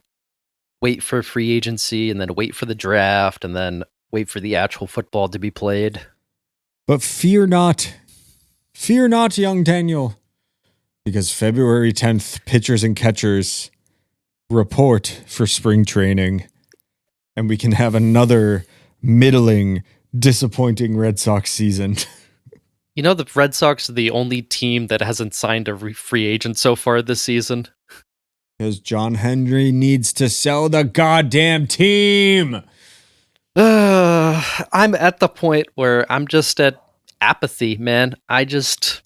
wait for free agency, and then wait for the draft, and then wait for the actual football to be played. But fear not, young Daniel, because February 10th, pitchers and catchers report for spring training, and we can have another middling, disappointing Red Sox season. The Red Sox are the only team that hasn't signed a free agent so far this season. Because John Henry needs to sell the goddamn team. I'm at the point where I'm just at apathy, man. I just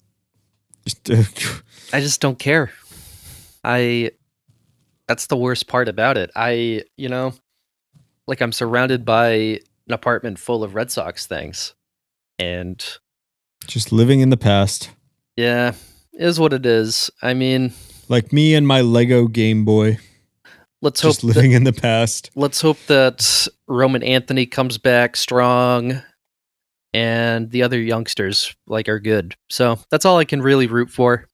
don't care. That's the worst part about it. I'm surrounded by an apartment full of Red Sox things. And just living in the past. Yeah, is what it is. I mean, like me and my Lego Game Boy. Let's hope just living in the past. Let's hope that Roman Anthony comes back strong and the other youngsters are good. So that's all I can really root for.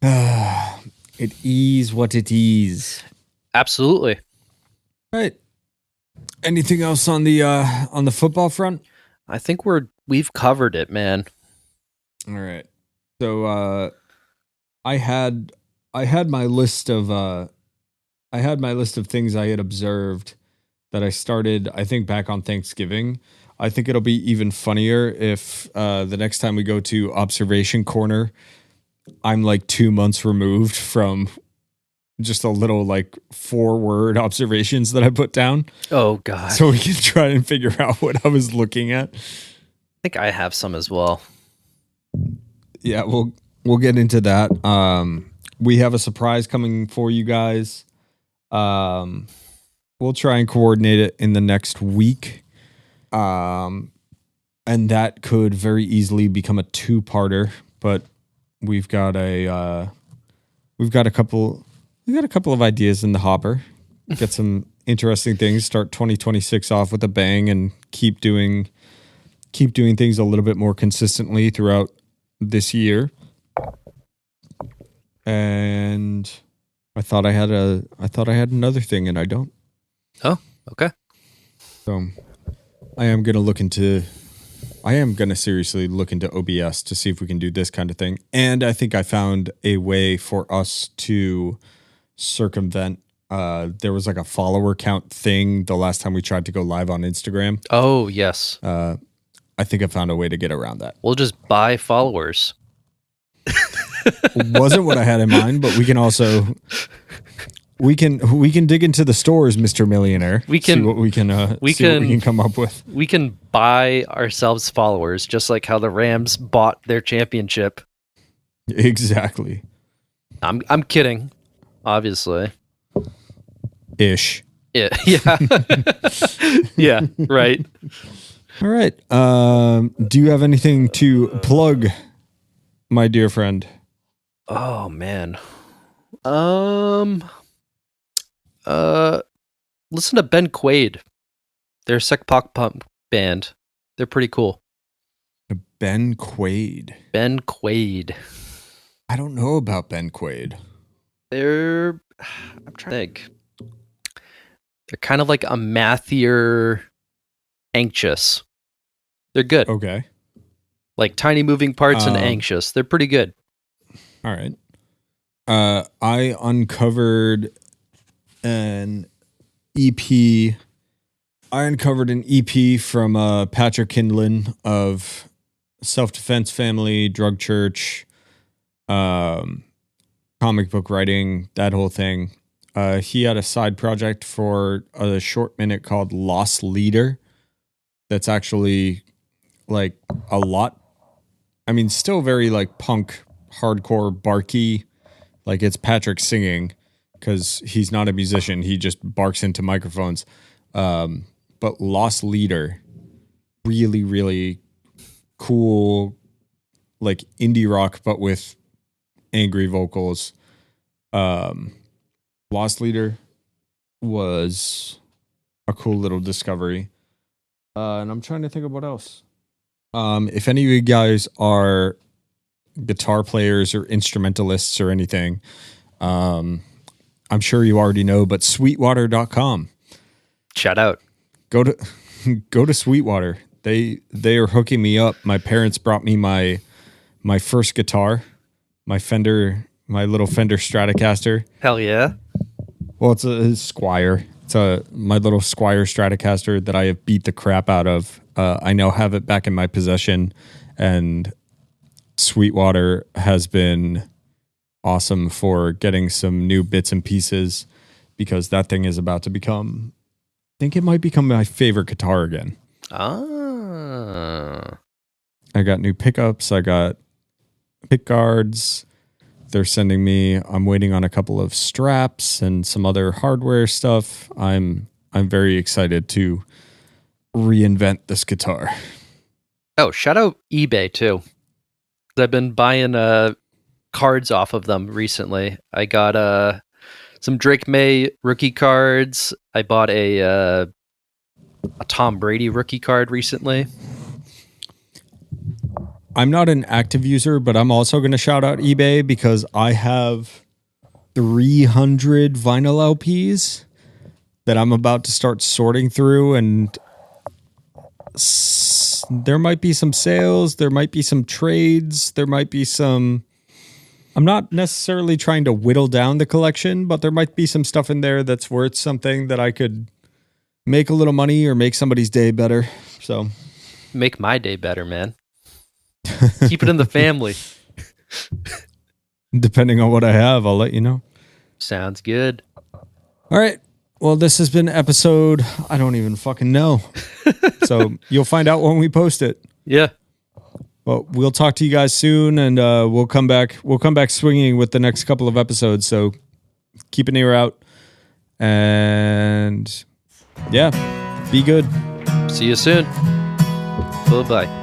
It is what it is. Absolutely. All right. Anything else on the football front? I think we've covered it, man. All right. So I had my list of things I had observed that I started, I think, back on Thanksgiving. I think it'll be even funnier if the next time we go to Observation Corner, I'm 2 months removed from just a little 4-word observations that I put down. Oh, God. So we can try and figure out what I was looking at. I think I have some as well. Yeah, we'll get into that. We have a surprise coming for you guys. We'll try and coordinate it in the next week. And that could very easily become a 2-parter, but we've got a couple of ideas in the hopper. Get some interesting things. Start 2026 off with a bang and keep doing things a little bit more consistently throughout this year. And I thought I had another thing, and I don't. Oh, okay. So I am going to seriously look into OBS to see if we can do this kind of thing. And I think I found a way for us to circumvent. There was like a follower count thing the last time we tried to go live on Instagram. Oh, yes. I think I found a way to get around that. We'll just buy followers. Wasn't what I had in mind, but we can also we can dig into the stores, Mr. Millionaire. See what we can come up with. We can buy ourselves followers, just like how the Rams bought their championship. Exactly. I'm kidding, obviously. Ish. Yeah. Yeah. Right. All right. Do you have anything to plug, my dear friend? Oh man. Listen to Ben Quaid. They're a Sec Pop Punk band. They're pretty cool. Ben Quaid. Ben Quaid. I don't know about Ben Quaid. I'm trying to think. They're kind of like a mathier Anxious. They're good. Okay. Like Tiny Moving Parts and Anxious. They're pretty good. All right. I uncovered an EP. I uncovered an EP from Patrick Kindlin of Self-Defense Family, Drug Church, comic book writing, that whole thing. He had a side project for a short minute called Lost Leader. That's actually like a lot. I mean, still very like punk, hardcore, barky. Like it's Patrick singing because he's not a musician. He just barks into microphones. But Lost Leader, really, really cool, like indie rock, but with angry vocals. Lost Leader was a cool little discovery. And I'm trying to think of what else. If any of you guys are guitar players or instrumentalists or anything, I'm sure you already know, but Sweetwater.com. Shout out. Go to Sweetwater. They are hooking me up. My parents brought me my first guitar, my little Fender Stratocaster. Hell yeah. Well, it's a Squier. It's my little Squier Stratocaster that I have beat the crap out of. I now have it back in my possession, and Sweetwater has been awesome for getting some new bits and pieces because that thing is about to become, I think it might become my favorite guitar again. Ah. I got new pickups. I got pick guards. They're sending me, I'm waiting on a couple of straps and some other hardware stuff. I'm very excited to reinvent this guitar. Oh, shout out eBay too. I've been buying cards off of them recently. I got some Drake May rookie cards. I bought a Tom Brady rookie card recently. I'm not an active user, but I'm also going to shout out eBay because I have 300 vinyl LPs that I'm about to start sorting through, and there might be some sales, there might be some trades, there might be some... I'm not necessarily trying to whittle down the collection, but there might be some stuff in there that's worth something that I could make a little money or make somebody's day better. So make my day better, man. Keep it in the family. Depending on what I have, I'll let you know. Sounds good. All right. Well, this has been episode, I don't even fucking know. So you'll find out when we post it. Yeah. Well, we'll talk to you guys soon, and we'll come back swinging with the next couple of episodes. So keep an ear out, and yeah, be good. See you soon. Bye-bye.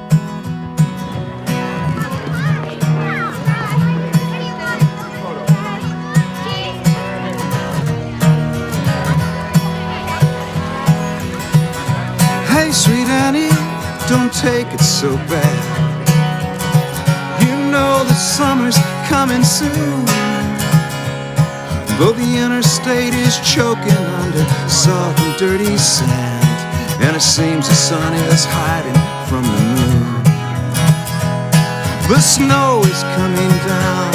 Hey, sweet Annie, don't take it so bad. You know the summer's coming soon. Though the interstate is choking under soft and dirty sand, and it seems the sun is hiding from the moon. The snow is coming down,